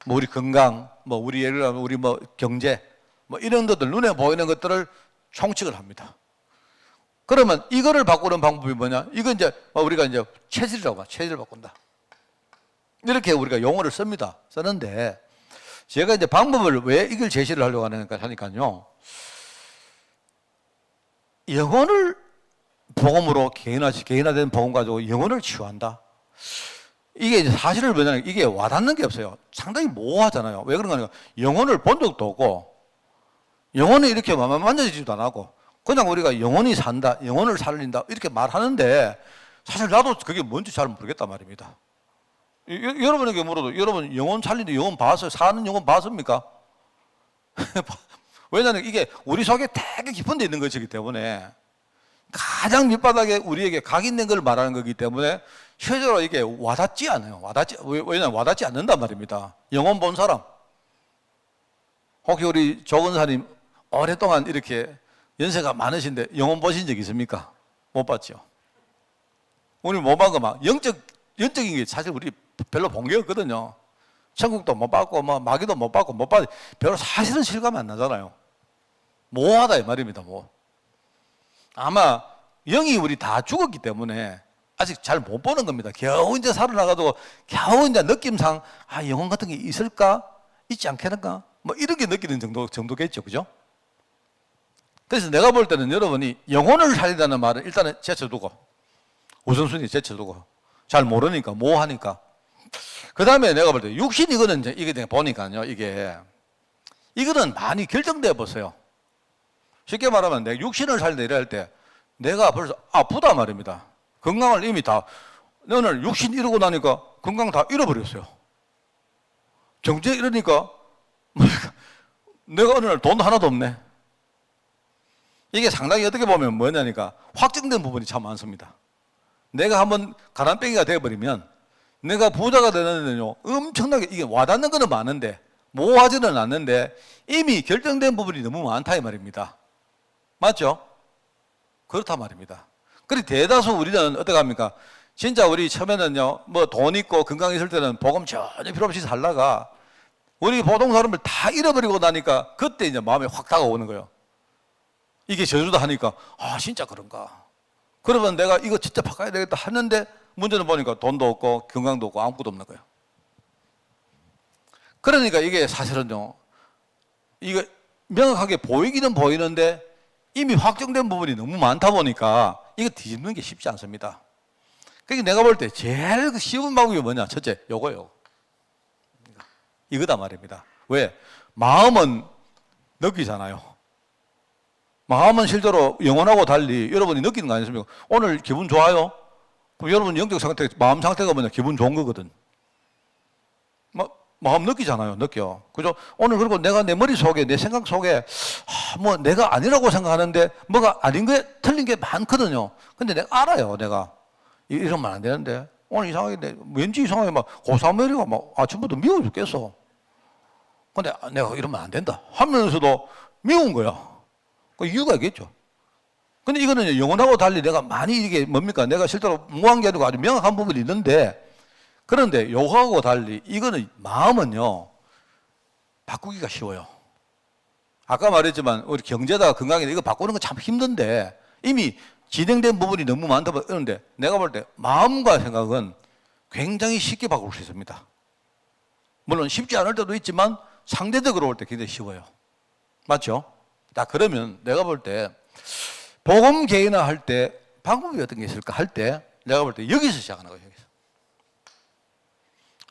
뭐 우리 건강, 뭐 우리 예를 들어 우리 뭐 경제, 뭐 이런 것들, 눈에 보이는 것들을 총칙을 합니다. 그러면 이거를 바꾸는 방법이 뭐냐? 이건 이제 우리가 이제 체질이라고 봐. 체질을 바꾼다. 이렇게 우리가 용어를 씁니다. 쓰는데 제가 이제 방법을 왜 이걸 제시를 하려고 하니까요. 영혼을 복음으로 개인화된 복음 가지고 영혼을 치유한다. 이게 이제 사실을 뭐냐면 이게 와닿는 게 없어요. 상당히 모호하잖아요. 왜 그런가 하면 영혼을 본 적도 없고 영혼이 이렇게 만져지지도 안 하고 그냥 우리가 영혼이 산다, 영혼을 살린다 이렇게 말하는데 사실 나도 그게 뭔지 잘 모르겠단 말입니다. 여러분에게 물어도 여러분 영혼 살리는 영혼 봤어요? 사는 영혼 봤습니까? 왜냐하면 이게 우리 속에 되게 깊은 데 있는 것이기 때문에 가장 밑바닥에 우리에게 각인된 걸 말하는 거기 때문에 실제로 이게 와닿지 않아요. 왜냐하면 와닿지 않는단 말입니다. 영혼 본 사람. 혹시 우리 조 권사님 오랫동안 이렇게 연세가 많으신데 영혼 보신 적 있습니까? 못 봤죠. 우리 못 본 거 막 영적인 게 사실 우리 별로 본 게 없거든요. 천국도 못 봤고 뭐 마귀도 못 봤고 별로 사실은 실감이 안 나잖아요. 모호하다 이 말입니다. 뭐 아마 영이 우리 다 죽었기 때문에 아직 잘 못 보는 겁니다. 겨우 이제 살아나가지고 겨우 이제 느낌상 영혼 같은 게 있을까? 있지 않겠는가? 뭐 이런 게 느끼는 정도겠죠. 그죠? 그래서 내가 볼 때는 여러분이 영혼을 살리다는 말은 일단은 제쳐두고 우선순위 제쳐두고 잘 모르니까 모호하니까 그 다음에 내가 볼 때 육신 이거는 이게 보니까요 이거는 많이 결정돼 보세요. 쉽게 말하면 내가 육신을 살린다 이럴 때 내가 벌써 아프다 말입니다. 건강을 이미 다 오늘 육신 이러고 나니까 건강 다 잃어버렸어요. 경제 이러니까 내가 어느 날 돈 하나도 없네. 이게 상당히 어떻게 보면 뭐냐니까 확정된 부분이 참 많습니다. 내가 한번 가난뱅이가 되어버리면 내가 부자가 되는데요 엄청나게 이게 와닿는 거는 많은데 모호하지는 않는데 이미 결정된 부분이 너무 많다 이 말입니다. 맞죠? 그렇단 말입니다. 그리고 대다수 우리는 어떻게 합니까? 진짜 우리 처음에는요 뭐 돈 있고 건강 있을 때는 복음 전혀 필요 없이 살다가 우리 보통 사람을 다 잃어버리고 나니까 그때 이제 마음에 확 다가오는 거예요. 이게 저주다 하니까 진짜 그런가. 그러면 내가 이거 진짜 바꿔야 되겠다 하는데 문제는 보니까 돈도 없고 건강도 없고 아무것도 없는 거예요. 그러니까 이게 사실은요 이거 명확하게 보이기는 보이는데 이미 확정된 부분이 너무 많다 보니까 이거 뒤집는 게 쉽지 않습니다. 그러니까 내가 볼 때 제일 쉬운 방법이 뭐냐? 첫째, 요거요. 이거다 말입니다. 왜? 마음은 느끼잖아요. 마음은 실제로 영혼하고 달리 여러분이 느끼는 거 아니십니까? 오늘 기분 좋아요? 그럼 여러분 영적 상태, 마음 상태가 뭐냐? 기분 좋은 거거든. 마음 느끼잖아요. 느껴. 그죠? 오늘 그리고 내가 내 머릿속에, 내 생각 속에 뭐 내가 아니라고 생각하는데 뭐가 아닌 게 틀린 게 많거든요. 근데 내가 알아요. 내가 이러면 안 되는데 오늘 이상하게 왠지 이상하게 막 고사메리가 막 아침부터 미워 죽겠어. 근데 내가 이러면 안 된다 하면서도 미운 거야. 그 이유가 있겠죠. 근데 이거는 영혼하고 달리 내가 많이 이게 뭡니까? 내가 실제로 무한 게 아니고 아주 명확한 부분이 있는데 그런데 요거하고 달리 이거는 마음은요 바꾸기가 쉬워요. 아까 말했지만 우리 경제다 건강이다 이거 바꾸는 건 참 힘든데 이미 진행된 부분이 너무 많다 그러는데 내가 볼 때 마음과 생각은 굉장히 쉽게 바꿀 수 있습니다. 물론 쉽지 않을 때도 있지만 상대적으로 볼 때 굉장히 쉬워요. 맞죠? 자, 그러면 내가 볼 때 복음 개인화할 때 방법이 어떤 게 있을까 할 때 내가 볼 때 여기서 시작하는 거예요.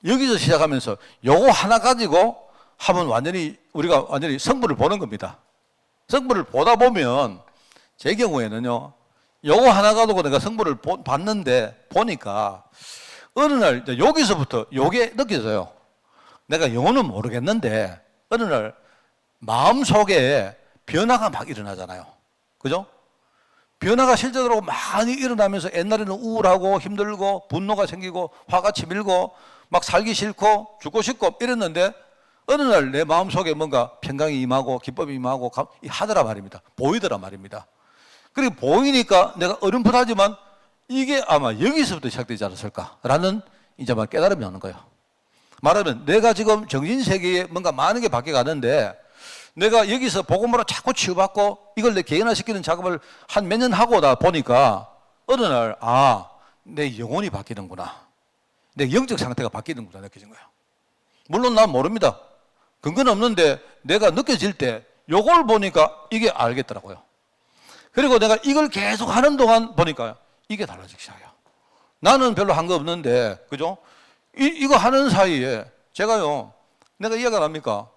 여기서 시작하면서 요거 하나 가지고 하면 우리가 완전히 성부를 보는 겁니다. 성부를 보다 보면 제 경우에는요, 요거 하나 가지고 내가 성부를 봤는데 보니까 어느 날 여기서부터 요게 느껴져요. 내가 영어는 모르겠는데 어느 날 마음속에 변화가 막 일어나잖아요. 그죠? 변화가 실제로 많이 일어나면서 옛날에는 우울하고 힘들고 분노가 생기고 화가 치밀고 막 살기 싫고 죽고 싶고 이랬는데 어느 날 내 마음속에 뭔가 평강이 임하고 기쁨이 임하고 하더라 말입니다. 보이더라 말입니다. 그리고 보이니까 내가 어렴풋하지만 이게 아마 여기서부터 시작되지 않았을까라는 이제 막 깨달음이 오는 거예요. 말하면 내가 지금 정신세계에 뭔가 많은 게 바뀌어가는데 내가 여기서 복음으로 자꾸 치유받고 이걸 내 개인화시키는 작업을 한 몇 년 하고 나 보니까 어느 날 내 영혼이 바뀌는구나. 내 영적 상태가 바뀌는구나 느껴진 거예요. 물론 난 모릅니다. 근거는 없는데 내가 느껴질 때 요걸 보니까 이게 알겠더라고요. 그리고 내가 이걸 계속 하는 동안 보니까 이게 달라지기 시작해요. 나는 별로 한 거 없는데, 그죠? 이거 하는 사이에 제가요, 내가 이해가 납니까?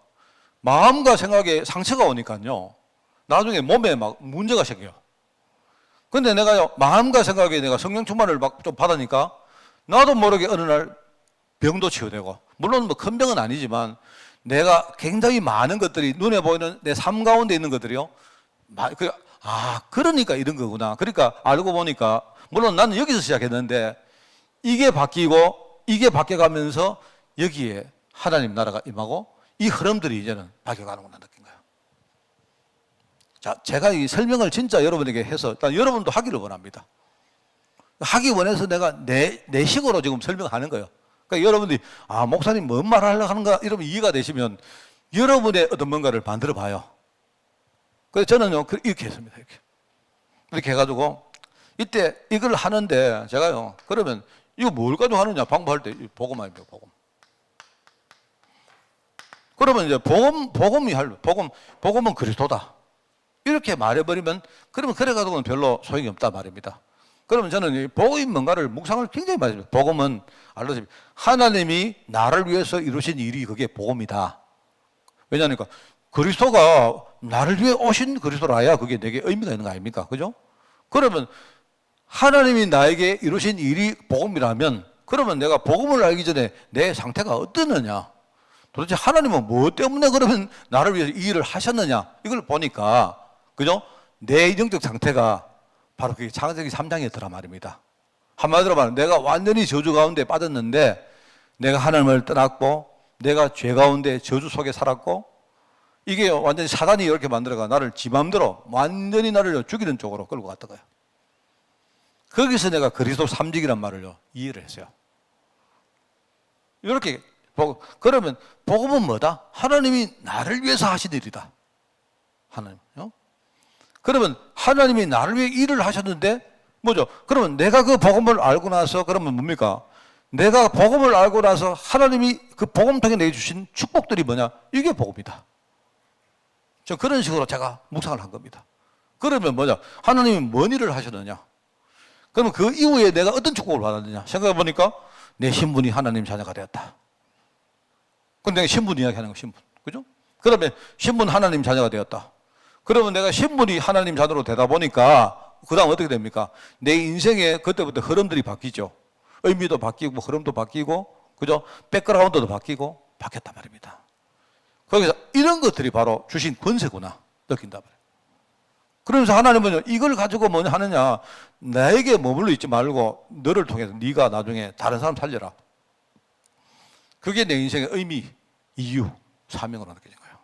마음과 생각에 상처가 오니까요, 나중에 몸에 막 문제가 생겨요. 근데 내가요, 마음과 생각에 내가 성령 충만을 막 좀 받으니까 나도 모르게 어느 날 병도 치유되고, 물론 뭐 큰 병은 아니지만 내가 굉장히 많은 것들이 눈에 보이는 내 삶 가운데 있는 것들이요. 그러니까 이런 거구나. 그러니까 알고 보니까 물론 나는 여기서 시작했는데 이게 바뀌고 이게 바뀌어가면서 여기에 하나님 나라가 임하고 이 흐름들이 이제는 바뀌어가는구나 느낀 거예요. 자, 제가 이 설명을 진짜 여러분에게 해서 일단 여러분도 하기를 원합니다. 하기 원해서 내가 내 식으로 지금 설명하는 거예요. 그러니까 여러분들이 목사님 뭔 말 하려고 하는가 이러면 이해가 되시면 여러분의 어떤 뭔가를 만들어 봐요. 그래서 저는요 이렇게 했습니다. 이렇게 해가지고 이때 이걸 하는데 제가요 그러면 이거 뭘 가지고 하느냐 방법할 때 복음입니다. 복음. 그러면 이제 복음은 그리스도다. 이렇게 말해버리면 그러면 그래가지고는 별로 소용이 없다 말입니다. 그러면 저는 이 복음이 뭔가를 묵상을 굉장히 많이 합니다. 복음은 알다시피 하나님이 나를 위해서 이루신 일이 그게 복음이다. 왜냐하니까 그리스도가 나를 위해 오신 그리스도라야 그게 내게 의미가 있는 거 아닙니까? 그죠? 그러면 하나님이 나에게 이루신 일이 복음이라면 그러면 내가 복음을 알기 전에 내 상태가 어떠느냐? 도대체 하나님은 뭐 때문에 그러면 나를 위해서 이 일을 하셨느냐? 이걸 보니까 그죠? 내 영적 상태가 바로 그게 창세기 3장이었더라 말입니다. 한마디로 말하면 내가 완전히 저주 가운데 빠졌는데 내가 하나님을 떠났고 내가 죄 가운데 저주 속에 살았고 이게 완전히 사단이 이렇게 만들어가 나를 지 맘대로 완전히 나를 죽이는 쪽으로 끌고 갔던 거예요. 거기서 내가 그리스도 삼직이란 말을 이해를 했어요. 이렇게 그러면 복음은 뭐다? 하나님이 나를 위해서 하신 일이다. 하나님요. 그러면 하나님이 나를 위해 일을 하셨는데 뭐죠? 그러면 내가 그 복음을 알고 나서 그러면 뭡니까? 내가 복음을 알고 나서 하나님이 그 복음 통해 내주신 축복들이 뭐냐? 이게 복음이다. 저 그런 식으로 제가 묵상을 한 겁니다. 그러면 뭐냐? 하나님이 뭔 일을 하셨느냐? 그러면 그 이후에 내가 어떤 축복을 받았느냐? 생각해 보니까 내 신분이 하나님 자녀가 되었다. 근데 내가 신분 이야기하는 거 신분. 그죠? 그러면 신분 하나님 자녀가 되었다. 그러면 내가 신분이 하나님 자녀로 되다 보니까 그 다음 어떻게 됩니까? 내 인생에 그때부터 흐름들이 바뀌죠. 의미도 바뀌고 흐름도 바뀌고 그죠? 백그라운드도 바뀌고 바뀌었단 말입니다. 거기서 이런 것들이 바로 주신 권세구나 느낀단 말이에요. 그러면서 하나님은 이걸 가지고 뭐 하느냐? 나에게 머물러 있지 말고 너를 통해서 네가 나중에 다른 사람 살려라. 그게 내 인생의 의미, 이유, 사명으로 느껴진 거예요.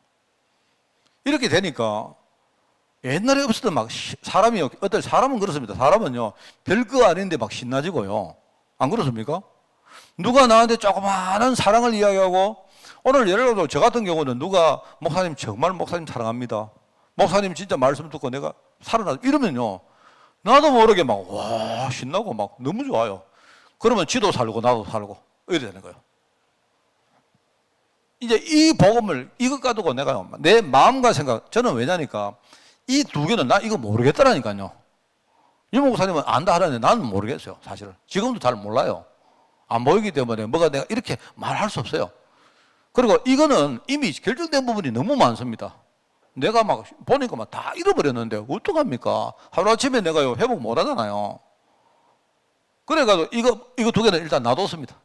이렇게 되니까 옛날에 없었던 막 사람이 어떤 사람은 그렇습니다. 사람은요 별거 아닌데 막 신나지고요. 안 그렇습니까? 누가 나한테 조그마한 사랑을 이야기하고 오늘 예를 들어 저 같은 경우는 누가 목사님 정말 목사님 사랑합니다. 목사님 진짜 말씀 듣고 내가 살아나 이러면요 나도 모르게 막 와 신나고 막 너무 좋아요. 그러면 지도 살고 나도 살고 이래 되는 거예요. 이제 이 복음을 이것 가지고 내가 내 마음과 생각, 저는 왜냐니까 이 두 개는 나 이거 모르겠더라니까요. 유 목사님은 안다 하라는데 나는 모르겠어요, 사실은. 지금도 잘 몰라요. 안 보이기 때문에 뭐가 내가 이렇게 말할 수 없어요. 그리고 이거는 이미 결정된 부분이 너무 많습니다. 내가 막 보니까 막 다 잃어버렸는데 어떡합니까? 하루아침에 내가요 회복 못 하잖아요. 그래가지고 이거 두 개는 일단 놔뒀습니다.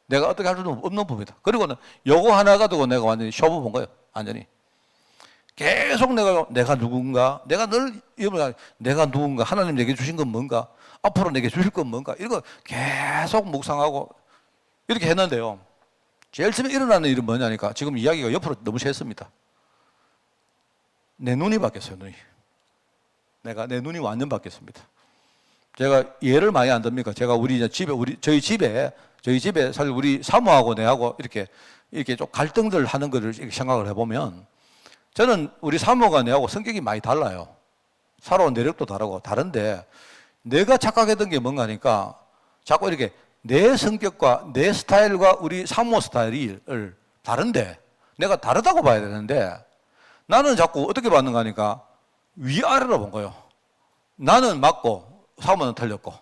내가 어떻게 할 수는 없는 부분이다. 그리고는 요거 하나 가지고 내가 완전히 쇼부 본 거예요. 완전히. 계속 내가 누군가, 내가 누군가, 하나님 내게 주신 건 뭔가, 앞으로 내게 주실 건 뭔가, 이거 계속 묵상하고 이렇게 했는데요. 제일 처음에 일어나는 일은 뭐냐니까 지금 이야기가 옆으로 너무 샜습니다. 내 눈이 바뀌었어요, 눈이. 내 눈이 완전 바뀌었습니다. 제가 예를 많이 안 듭니까? 제가 저희 집에 사실 우리 사모하고 내하고 이렇게 좀 갈등들 하는 거를 이렇게 생각을 해보면 저는 우리 사모가 내하고 성격이 많이 달라요. 살아온 내력도 다른데 내가 착각했던 게 뭔가 하니까 자꾸 이렇게 내 성격과 내 스타일과 우리 사모 스타일이 다른데 내가 다르다고 봐야 되는데 나는 자꾸 어떻게 봤는가 하니까 위아래로 본 거예요. 나는 맞고 사모는 틀렸고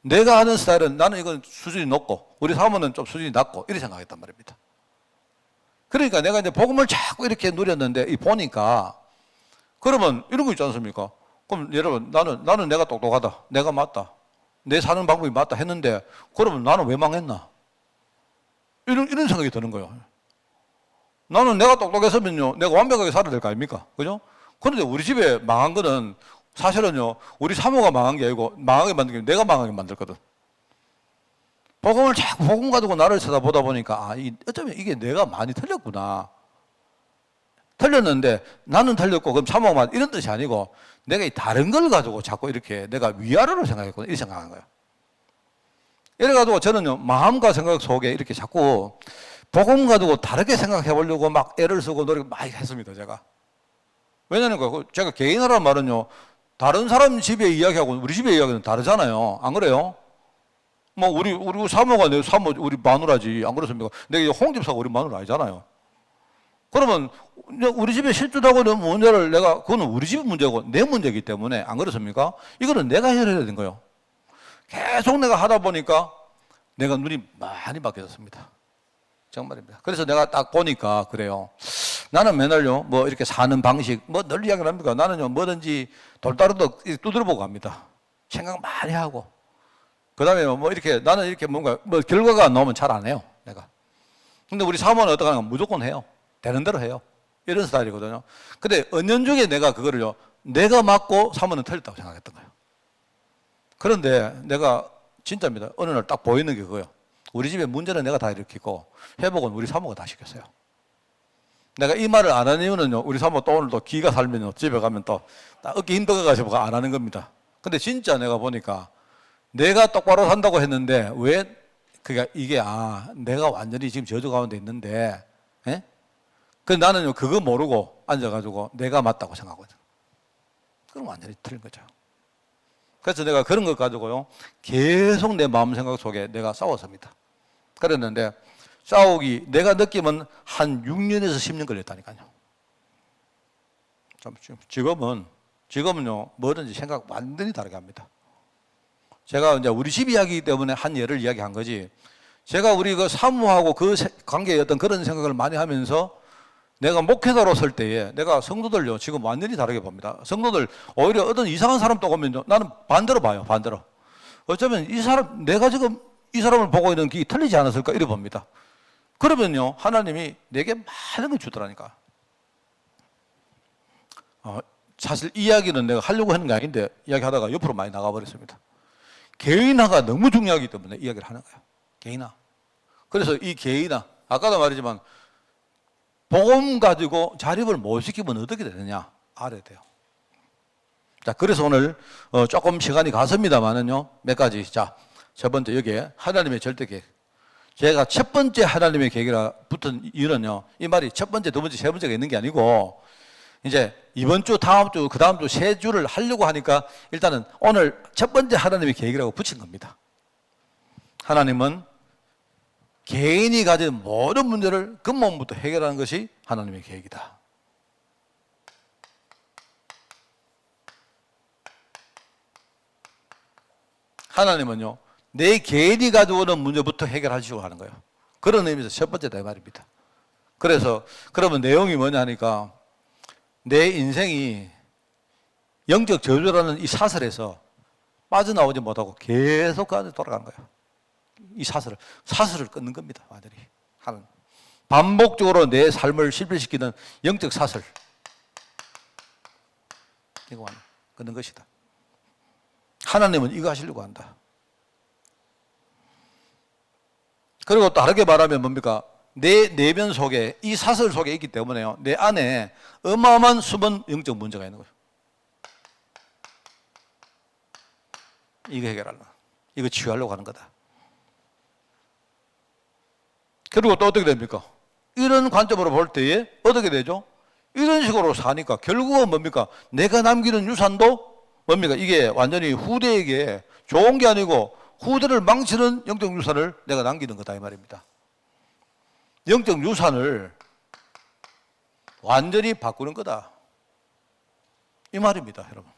내가 하는 스타일은 나는 이건 수준이 높고 우리 사모는 좀 수준이 낮고 이렇게 생각했단 말입니다. 그러니까 내가 이제 복음을 자꾸 이렇게 누렸는데 보니까 그러면 이런 거 있지 않습니까? 그럼 여러분 나는 내가 똑똑하다. 내가 맞다. 내 사는 방법이 맞다 했는데 그러면 나는 왜 망했나? 이런 생각이 드는 거예요. 나는 내가 똑똑했으면요. 내가 완벽하게 살아야 될 거 아닙니까? 그죠? 그런데 우리 집에 망한 거는 사실은요. 우리 사모가 망한 게 아니고 망하게 만든 게 내가 망하게 만들거든. 복음 가지고 나를 쳐다보다 보니까 어쩌면 이게 내가 많이 틀렸구나. 틀렸는데 나는 틀렸고 그럼 사모가 이런 뜻이 아니고 내가 이 다른 걸 가지고 자꾸 이렇게 내가 위아래로 생각했거든. 이렇게 생각한 거예요. 이래가지고 저는요. 마음과 생각 속에 이렇게 자꾸 복음 가지고 다르게 생각해 보려고 막 애를 쓰고 노력을 많이 했습니다. 제가. 왜냐하면 제가 개인화란 말은요. 다른 사람 집에 이야기하고 우리 집에 이야기는 다르잖아요. 안 그래요? 뭐 우리 사모가 내 사모 우리 마누라지 안 그렇습니까? 내가 홍집사가 우리 마누라 아니잖아요. 그러면 우리 집에 실주다고 하는 문제를 그거는 우리 집 문제고 내 문제이기 때문에 안 그렇습니까? 이거는 내가 해결해야 되는 거예요. 계속 내가 하다 보니까 내가 눈이 많이 바뀌었습니다. 정말입니다. 그래서 내가 딱 보니까 그래요. 나는 맨날요, 뭐 이렇게 사는 방식, 뭐 늘 이야기를 합니까? 나는요, 뭐든지 돌다리도 두드려보고 갑니다. 생각 많이 하고. 그 다음에 뭐 이렇게 나는 이렇게 뭔가 뭐 결과가 안 나오면 잘 안 해요. 내가. 근데 우리 사모는 어떻게 하는가? 무조건 해요. 되는 대로 해요. 이런 스타일이거든요. 근데 은연중에 내가 그거를요, 내가 맞고 사모는 틀렸다고 생각했던 거예요. 그런데 내가 진짜입니다. 어느 날 딱 보이는 게 그거예요. 우리 집에 문제는 내가 다 일으키고 회복은 우리 사모가 다 시켰어요. 내가 이 말을 안 하는 이유는요, 우리 사모 또 오늘 또 기가 살면 집에 가면 또 어깨 힘들어가지고 안 하는 겁니다. 근데 진짜 내가 보니까 내가 똑바로 산다고 했는데 왜 이게 내가 완전히 지금 저주 가운데 있는데, 예? 그 나는요 그거 모르고 앉아가지고 내가 맞다고 생각하거든. 그럼 완전히 틀린 거죠. 그래서 내가 그런 것 가지고요 계속 내 마음 생각 속에 내가 싸웠습니다. 그랬는데 내가 느끼면 한 6년에서 10년 걸렸다니까요. 지금은요 뭐든지 생각 완전히 다르게 합니다. 제가 이제 우리 집 이야기이기 때문에 한 예를 이야기한 거지. 제가 우리 그 사모하고 그 관계의 어떤 그런 생각을 많이 하면서 내가 목회자로 설 때에 내가 성도들요 지금 완전히 다르게 봅니다. 성도들 오히려 어떤 이상한 사람 또 오면요 나는 반대로 봐요. 반대로. 어쩌면 내가 지금 이 사람을 보고 있는 게 틀리지 않았을까 이래 봅니다. 그러면요 하나님이 내게 많은 걸 주더라니까. 사실 이 이야기는 내가 하려고 하는 게 아닌데 이야기하다가 옆으로 많이 나가버렸습니다. 개인화가 너무 중요하기 때문에 이야기를 하는 거예요. 개인화. 그래서 이 개인화, 아까도 말했지만 복음 가지고 자립을 못 시키면 어떻게 되느냐 알아야 돼요. 자, 그래서 오늘 조금 시간이 갔습니다만은요 몇 가지. 자, 첫 번째 여기에 하나님의 절대 계획. 제가 첫 번째 하나님의 계획이라 붙은 이유는요 이 말이 첫 번째, 두 번째, 세 번째가 있는 게 아니고 이제 이번 주, 다음 주, 그 다음 주 세 주를 하려고 하니까 일단은 오늘 첫 번째 하나님의 계획이라고 붙인 겁니다. 하나님은 개인이 가진 모든 문제를 근본부터 해결하는 것이 하나님의 계획이다. 하나님은요, 내 개인이 가져오는 문제부터 해결하시려고 하는 거예요. 그런 의미에서 첫 번째다 이 말입니다. 그래서 그러면 내용이 뭐냐니까 내 인생이 영적 저주라는 이 사슬에서 빠져나오지 못하고 계속 그 안에 돌아가는 거예요. 이 사슬을 끊는 겁니다. 완전히 하는 반복적으로 내 삶을 실패시키는 영적 사슬, 이거 끊는 것이다. 하나님은 이거 하시려고 한다. 그리고 다르게 말하면 뭡니까? 내 내면 속에 이 사슬 속에 있기 때문에요. 내 안에 어마어마한 숨은 영적 문제가 있는 거예요. 이거 해결하려고, 이거 치유하려고 하는 거다. 그리고 또 어떻게 됩니까? 이런 관점으로 볼 때에 어떻게 되죠? 이런 식으로 사니까 결국은 뭡니까? 내가 남기는 유산도 뭡니까? 이게 완전히 후대에게 좋은 게 아니고 후대를 망치는 영적 유산을 내가 남기는 거다 이 말입니다. 영적 유산을 완전히 바꾸는 거다 이 말입니다, 여러분.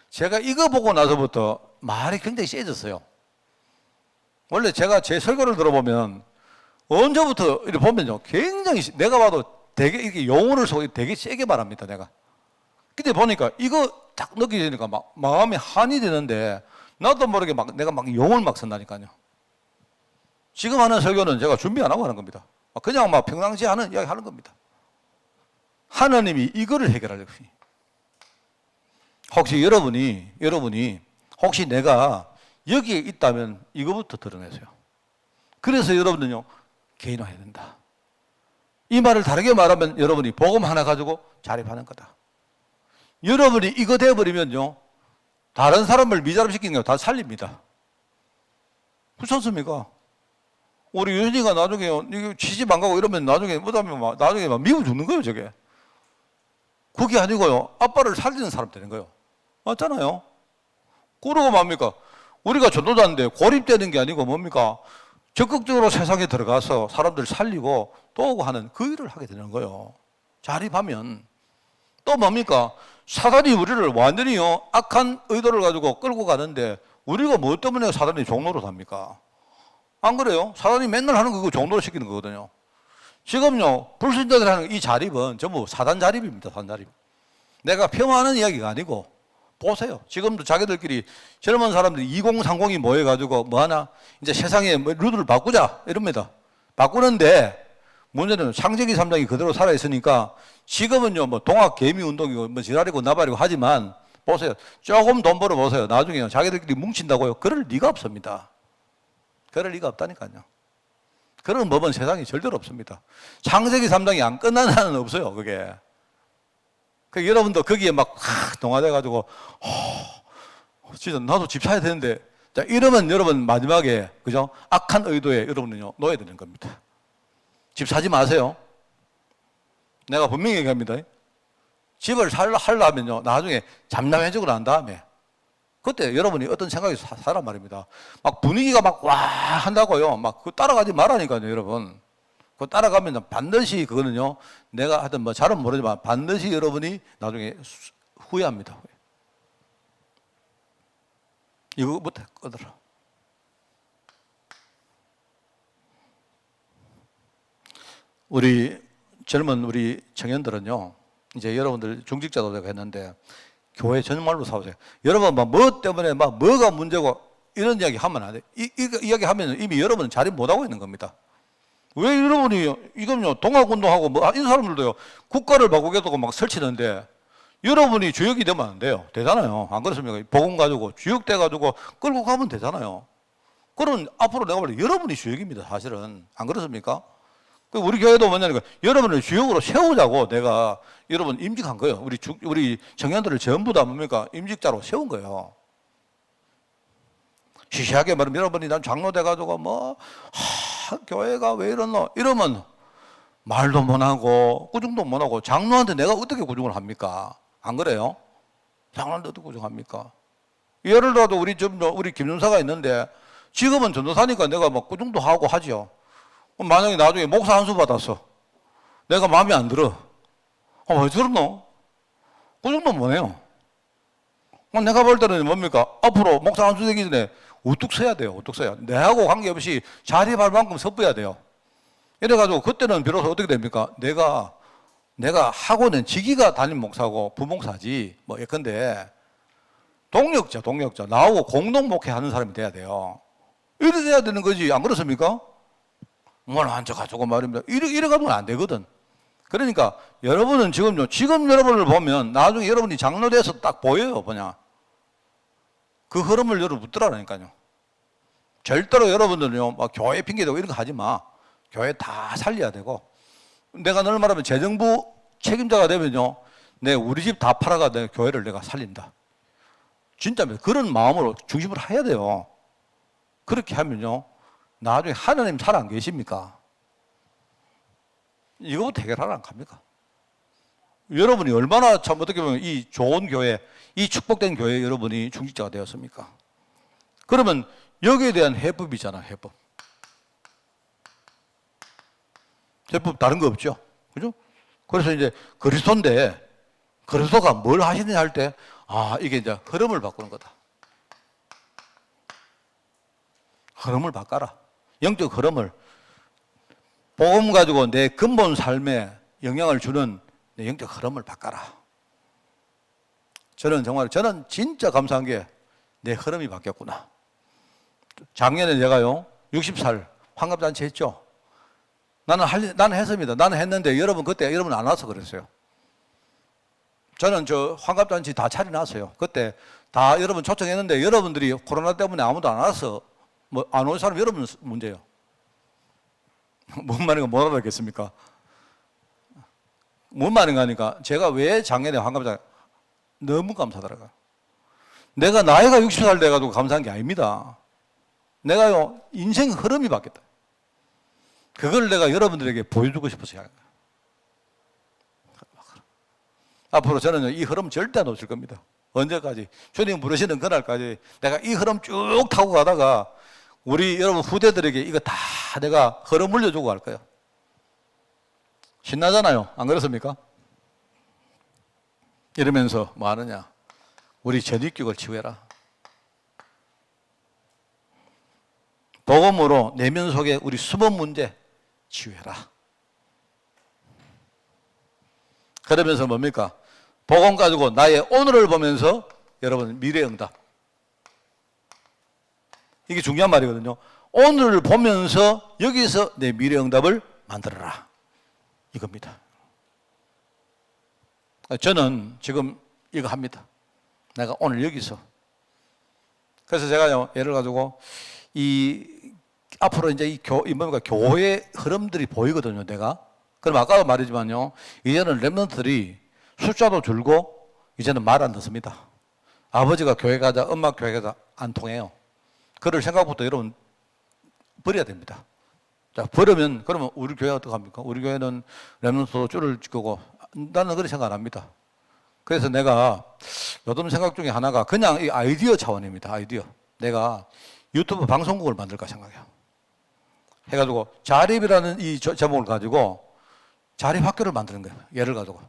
제가 이거 보고 나서부터 말이 굉장히 세졌어요. 원래 제가 제 설교를 들어보면 언제부터 이렇게 보면요, 굉장히 내가 봐도 되게 이렇게 용어를 쓰고 되게 세게 말합니다, 내가. 근데 보니까 이거 딱 느끼니까 막 마음이 한이 되는데 나도 모르게 내가 용을 쓴다니까요. 지금 하는 설교는 제가 준비 안 하고 하는 겁니다. 그냥 평상시에 하는 이야기 하는 겁니다. 하나님이 이거를 해결하려고. 혹시 여러분이 혹시 내가 여기에 있다면 이거부터 드러내세요. 그래서 여러분은요, 개인화해야 된다. 이 말을 다르게 말하면 여러분이 복음 하나 가지고 자립하는 거다. 여러분이 이거 돼버리면요, 다른 사람을 미자립시키는 거 다 살립니다. 그렇지 않습니까? 우리 유진이가 나중에 이거 시집 안 가고 이러면 나중에 나중에 미워 죽는 거예요, 저게. 그게 아니고요, 아빠를 살리는 사람 되는 거예요. 맞잖아요. 그러고 뭡니까? 우리가 전도자인데 고립되는 게 아니고 뭡니까? 적극적으로 세상에 들어가서 사람들 살리고 도우고 하는 그 일을 하게 되는 거예요. 자립하면. 또 뭡니까? 사단이 우리를 완전히요, 악한 의도를 가지고 끌고 가는데 우리가 뭐 때문에 사단이 종로로 답니까? 안 그래요? 사단이 맨날 하는 거 그거 종로로 시키는 거거든요. 지금요, 불신자들이 하는 이 자립은 전부 사단 자립입니다. 사단 자립. 내가 폄하하는 이야기가 아니고 보세요. 지금도 자기들끼리 젊은 사람들이 2030이 모여가지고 뭐하나 이제 세상에 루트를 바꾸자 이럽니다. 바꾸는데 문제는 창세기 3장이 그대로 살아있으니까 지금은요, 동학 개미 운동이고 지랄이고 나발이고 하지만 보세요. 조금 돈 벌어 보세요. 나중에 자기들끼리 뭉친다고요. 그럴 리가 없습니다. 그럴 리가 없다니까요. 그런 법은 세상에 절대로 없습니다. 창세기 3장이 안 끝나는 한은 없어요, 그게. 여러분도 거기에 동화돼가지고, 진짜 나도 집 사야 되는데, 자, 이러면 여러분 마지막에, 그죠? 악한 의도에 여러분은요, 놓여야 되는 겁니다. 집 사지 마세요. 내가 분명히 얘기합니다. 집을 하려면요, 나중에 잠잠해지고 난 다음에, 그때 여러분이 어떤 생각이 사란 말입니다. 분위기가 와 한다고요. 그거 따라가지 말라니까요, 여러분. 그거 따라가면 반드시 그거는요, 내가 하여튼 잘은 모르지만 반드시 여러분이 나중에 후회합니다. 이거부터 꺼들어. 우리 젊은 우리 청년들은요, 이제 여러분들 중직자도 되고 했는데, 교회 정말로 사오세요. 여러분, 뭐 때문에 뭐가 문제고 이런 이야기 하면 안 돼. 이야기 하면 이미 여러분은 자립 못하고 있는 겁니다. 왜 여러분이, 이건요, 동학운동하고 이 사람들도요, 국가를 바꾸겠다고 설치는데, 여러분이 주역이 되면 안 돼요. 되잖아요. 안 그렇습니까? 복음 가지고, 주역 돼가지고 끌고 가면 되잖아요. 그럼 앞으로 내가 볼 때 여러분이 주역입니다, 사실은. 안 그렇습니까? 우리 교회도 뭐냐니까, 여러분을 주역으로 세우자고 내가 여러분 임직한 거예요. 우리 청년들을 전부 다 뭡니까? 임직자로 세운 거예요. 시시하게 말하면 여러분이 난 장로 돼가지고 교회가 왜 이러노? 이러면 말도 못하고 꾸중도 못하고 장로한테 내가 어떻게 꾸중을 합니까? 안 그래요? 장로한테 어떻게 꾸중합니까? 예를 들어도 우리 김준사가 있는데 지금은 전도사니까 내가 막 그 정도 하고 하죠. 만약에 나중에 목사 한 수 받았어. 내가 마음에 안 들어. 왜 저러노? 그 정도는 뭐네요. 내가 볼 때는 뭡니까? 앞으로 목사 한 수 되기 전에 우뚝 서야 돼요. 우뚝 서야. 내하고 관계없이 자립할 만큼 섭부해야 돼요. 이래가지고 그때는 비로소 어떻게 됩니까? 내가 하고는 지기가 담임 목사고 부목사지. 뭐 예컨대 동력자. 나하고 공동 목회하는 사람이 돼야 돼요. 이래 돼야 되는 거지. 안 그렇습니까? 뭘 앉아가지고 말입니다. 이래 가지고는 안 되거든. 그러니까 여러분은 지금 여러분을 보면 나중에 여러분이 장로돼서 딱 보여요. 그냥. 그 흐름을 여러분 붙들어라니까요. 절대로 여러분들은요, 막 교회 핑계대고 이런 거 하지 마. 교회 다 살려야 되고. 내가 늘 말하면 재정부 책임자가 되면요, 우리 집 다 팔아가 내 교회를 내가 살린다. 진짜입니다. 그런 마음으로 중심을 해야 돼요. 그렇게 하면요, 나중에 하나님 살아 안 계십니까? 이거부터 해결하라 안 갑니까? 여러분이 얼마나 참 어떻게 보면 이 좋은 교회, 이 축복된 교회 여러분이 중직자가 되었습니까? 그러면 여기에 대한 해법이잖아, 해법. 해법 다른 거 없죠? 그죠? 그래서 이제 그리스도인데, 그리스도가 뭘 하시느냐 할 때, 이게 이제 흐름을 바꾸는 거다. 흐름을 바꿔라. 영적 흐름을. 복음 가지고 내 근본 삶에 영향을 주는 내 영적 흐름을 바꿔라. 저는 진짜 감사한 게 내 흐름이 바뀌었구나. 작년에 제가요, 60살 환갑잔치 했죠. 나는 했습니다. 나는 했는데 그때 여러분 안 와서 그랬어요. 저는 환갑잔치 다 차려놨어요. 그때 다 여러분 초청했는데 여러분들이 코로나 때문에 아무도 안 와서 안 온 사람 여러분 문제예요. 뭔 말인가 못 알아듣겠습니까? 뭔 말인가 하니까 제가 왜 작년에 환갑잔치 너무 감사하더라고요. 내가 나이가 60살 돼가지고 감사한 게 아닙니다. 내가요, 인생 흐름이 바뀌었다. 그걸 내가 여러분들에게 보여주고 싶어서 앞으로 저는 이 흐름 절대 안 놓칠 겁니다. 언제까지? 주님 부르시는 그날까지 내가 이 흐름 쭉 타고 가다가 우리 여러분 후대들에게 이거 다 내가 흐름 물려주고 갈 거예요. 신나잖아요. 안 그렇습니까? 이러면서 뭐 하느냐? 우리 전입격을 치유해라. 복음으로 내면 속에 우리 숨은 문제 치유해라. 그러면서 뭡니까? 복음 가지고 나의 오늘을 보면서 여러분 미래 응답. 이게 중요한 말이거든요. 오늘을 보면서 여기서 내 미래 응답을 만들어라. 이겁니다. 저는 지금 이거 합니다. 내가 오늘 여기서. 그래서 제가요, 예를 가지고 앞으로 이제 교회 흐름들이 보이거든요, 내가. 그럼 아까도 말했지만요, 이제는 렘넌트들이 숫자도 줄고, 이제는 말 안 듣습니다. 아버지가 교회 가자, 엄마 교회 가자, 안 통해요. 그럴 생각부터 여러분, 버려야 됩니다. 자, 버리면, 그러면 우리 교회가 어떡합니까? 우리 교회는 렘넌트도 줄을 거고, 나는 그렇게 생각 안 합니다. 그래서 내가 요즘 생각 중에 하나가 그냥 이 아이디어 차원입니다. 아이디어. 내가 유튜브 방송국을 만들까 생각해요. 해가지고 자립이라는 이 제목을 가지고 자립학교를 만드는 거예요. 예를 가지고.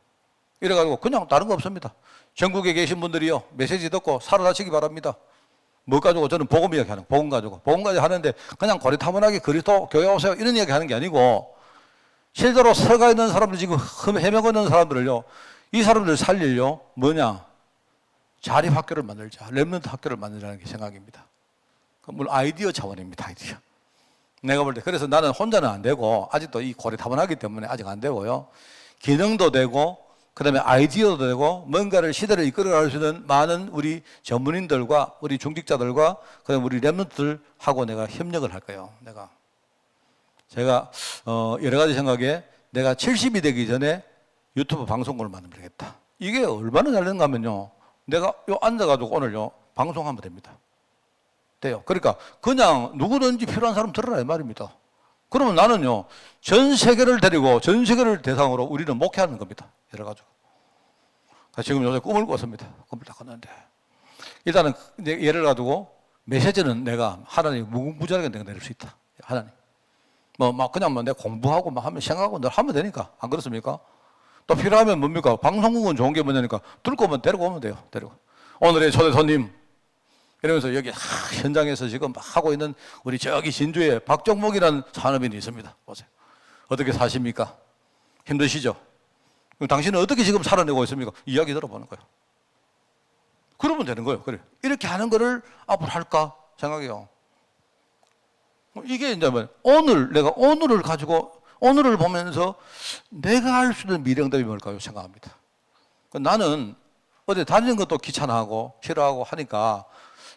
이래가지고 그냥 다른 거 없습니다. 전국에 계신 분들이요, 메시지 듣고 살아나시기 바랍니다. 뭐 가지고 저는 복음 이야기 하는, 복음 가지고 하는데 그냥 고리타분하게 그리스도 교회 오세요 이런 이야기 하는 게 아니고 실제로 서가 있는 사람들, 지금 헤매고 있는 사람들을요, 이 사람들을 살릴요, 뭐냐? 자립학교를 만들자. 렘넌트 학교를 만들자는 게 생각입니다. 물론 아이디어 차원입니다, 아이디어. 내가 볼 때. 그래서 나는 혼자는 안 되고, 아직도 이 고리타분하기 때문에 아직 안 되고요. 기능도 되고, 그 다음에 아이디어도 되고, 뭔가를 시대를 이끌어갈 수 있는 많은 우리 전문인들과 우리 중직자들과 그 다음에 우리 렘넌트들하고 내가 협력을 할 거예요, 제가 여러 가지 생각에 내가 70이 되기 전에 유튜브 방송국을 만들겠다. 이게 얼마나 잘 되는가 하면요, 내가 앉아가지고 오늘요 방송하면 됩니다. 돼요. 그러니까 그냥 누구든지 필요한 사람 들어라 이 말입니다. 그러면 나는요, 전 세계를 데리고 전 세계를 대상으로 우리는 목회하는 겁니다. 여러 가지고. 지금 요새 꿈을 꿨습니다. 꿈을 딱 꿨는데 일단은 예를 가지고 메시지는 내가 하나님 무궁무진하게 내가 내릴 수 있다. 하나님. 막 그냥 내가 공부하고 막 하면 생각하고 늘 하면 되니까. 안 그렇습니까? 또 필요하면 뭡니까? 방송국은 좋은 게 뭐냐니까 들고 오면 데리고 오면 돼요. 데리고. 오늘의 초대 손님. 이러면서 여기 현장에서 지금 막 하고 있는 우리 저기 진주에 박정목이라는 산업인이 있습니다. 보세요. 어떻게 사십니까? 힘드시죠? 그럼 당신은 어떻게 지금 살아내고 있습니까? 이야기 들어보는 거예요. 그러면 되는 거예요. 그래. 이렇게 하는 거를 앞으로 할까 생각해요. 이게 이제 뭐 내가 오늘을 가지고 오늘을 보면서 내가 할 수 있는 미래응답이 뭘까요? 생각합니다. 나는 어디 다니는 것도 귀찮아하고 싫어하고 하니까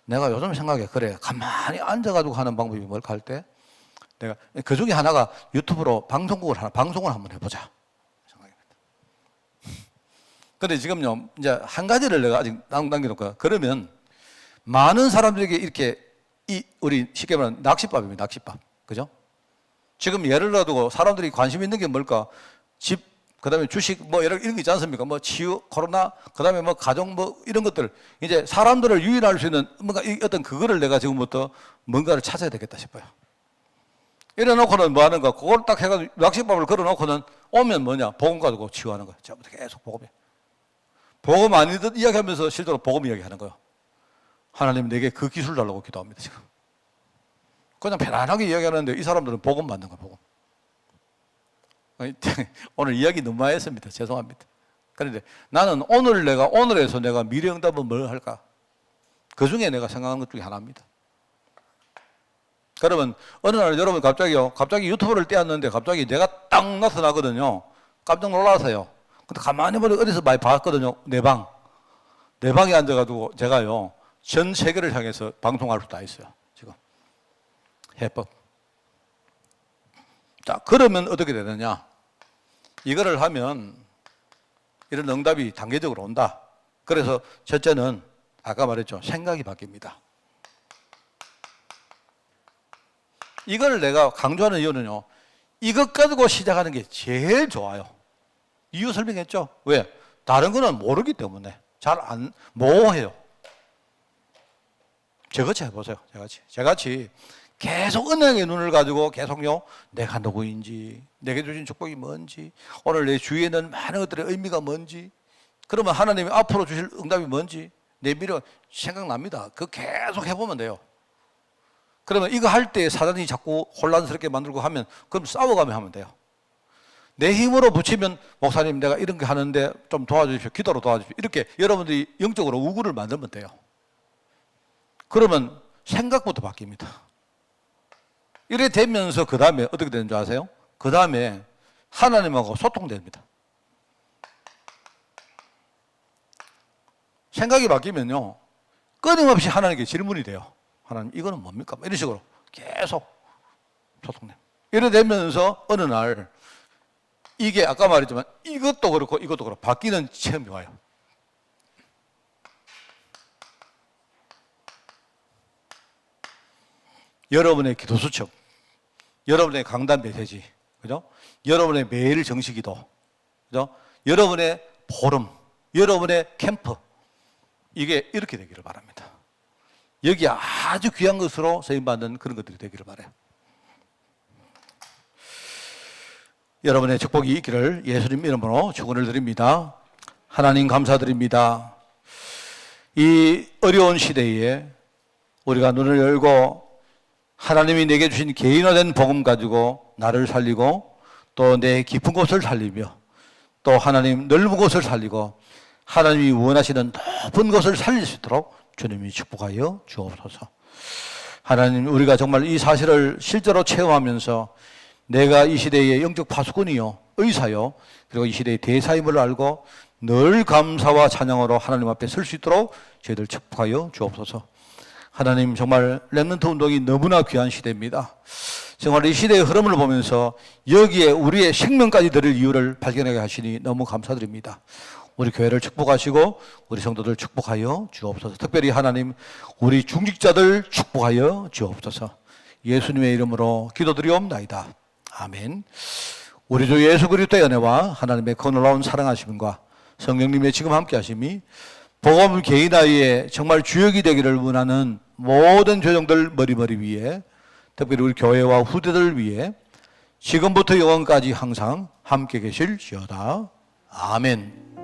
내가 요즘 생각해. 그래. 가만히 앉아가지고 하는 방법이 뭘까 할 때 내가 그 중에 하나가 유튜브로 방송을 한번 해보자. 근데 지금요, 이제 한 가지를 내가 아직 남겨놓을까. 그러면 많은 사람들에게 이렇게 우리 쉽게 말하는 낚시밥입니다. 낚시밥. 그죠? 지금 예를 들어도 사람들이 관심 있는 게 뭘까? 집, 그 다음에 주식, 이런 거 있지 않습니까? 치유, 코로나, 그 다음에 가정, 이런 것들. 이제 사람들을 유인할 수 있는 뭔가 어떤 그거를 내가 지금부터 뭔가를 찾아야 되겠다 싶어요. 이래놓고는 뭐 하는가? 그걸 딱 해가지고 낚시밥을 걸어놓고는 오면 뭐냐? 복음 가지고 치유하는 거예요. 처음부터 계속 복음이. 복음 아니듯 이야기하면서 실제로 복음 이야기하는 거예요. 하나님 내게 그 기술 달라고 기도합니다, 지금. 그냥 편안하게 이야기하는데 이 사람들은 복음 받는 거야, 복음. 오늘 이야기 너무 많이 했습니다. 죄송합니다. 그런데 나는 오늘에서 내가 미래 응답은 뭘 할까? 그 중에 내가 생각한 것 중에 하나입니다. 그러면 어느 날 여러분 갑자기 유튜브를 떼었는데 갑자기 내가 딱 나타나거든요. 깜짝 놀라서요. 근데 가만히 보니 어디서 많이 봤거든요. 내 방에 앉아가지고 제가요, 전 세계를 향해서 방송할 수 다 있어요. 지금. 해법. 자, 그러면 어떻게 되느냐? 이거를 하면 이런 응답이 단계적으로 온다. 그래서 첫째는 아까 말했죠. 생각이 바뀝니다. 이걸 내가 강조하는 이유는요. 이것 가지고 시작하는 게 제일 좋아요. 이유 설명했죠? 왜? 다른 거는 모르기 때문에 모호해요. 저같이 해보세요. 저같이 계속 은행의 눈을 가지고 계속요, 내가 누구인지, 내게 주신 축복이 뭔지, 오늘 내 주위에 있는 많은 것들의 의미가 뭔지, 그러면 하나님이 앞으로 주실 응답이 뭔지, 내 미래가 생각납니다. 그거 계속 해보면 돼요. 그러면 이거 할 때 사단이 자꾸 혼란스럽게 만들고 하면, 그럼 싸워가며 하면 돼요. 내 힘으로 붙이면, 목사님 내가 이런 게 하는데 좀 도와주십시오. 기도로 도와주십시오. 이렇게 여러분들이 영적으로 우구를 만들면 돼요. 그러면 생각부터 바뀝니다. 이래 되면서 그 다음에 어떻게 되는 줄 아세요? 그 다음에 하나님하고 소통됩니다. 생각이 바뀌면요, 끊임없이 하나님께 질문이 돼요. 하나님, 이거는 뭡니까? 이런 식으로 계속 소통돼요. 이래 되면서 어느 날 이게 아까 말했지만 이것도 그렇고 이것도 그렇고 바뀌는 체험이 와요. 여러분의 기도 수첩, 여러분의 강단 메시지, 그죠? 여러분의 매일 정식기도, 그죠? 여러분의 포럼, 여러분의 캠프, 이게 이렇게 되기를 바랍니다. 여기 아주 귀한 것으로 쓰임받는 그런 것들이 되기를 바라요. 여러분의 축복이 있기를 예수님 이름으로 축원을 드립니다. 하나님 감사드립니다. 이 어려운 시대에 우리가 눈을 열고 하나님이 내게 주신 개인화된 복음 가지고 나를 살리고 또 내 깊은 곳을 살리며 또 하나님 넓은 곳을 살리고 하나님이 원하시는 높은 곳을 살릴 수 있도록 주님이 축복하여 주옵소서. 하나님, 우리가 정말 이 사실을 실제로 체험하면서 내가 이 시대의 영적 파수꾼이요, 의사요, 그리고 이 시대의 대사임을 알고 늘 감사와 찬양으로 하나님 앞에 설 수 있도록 저희들 축복하여 주옵소서. 하나님, 정말 렘넌트 운동이 너무나 귀한 시대입니다. 정말 이 시대의 흐름을 보면서 여기에 우리의 생명까지 드릴 이유를 발견하게 하시니 너무 감사드립니다. 우리 교회를 축복하시고 우리 성도들 축복하여 주옵소서. 특별히 하나님, 우리 중직자들 축복하여 주옵소서. 예수님의 이름으로 기도드리옵나이다. 아멘. 우리 주 예수 그리스도의 은혜와 하나님의 그 놀라운 사랑하심과 성령님의 지금 함께 하심이 복음 개인화에 정말 주역이 되기를 원하는 모든 조정들 머리머리 위에 특별히 우리 교회와 후대들 위해 지금부터 영원까지 항상 함께 계실지어다. 아멘.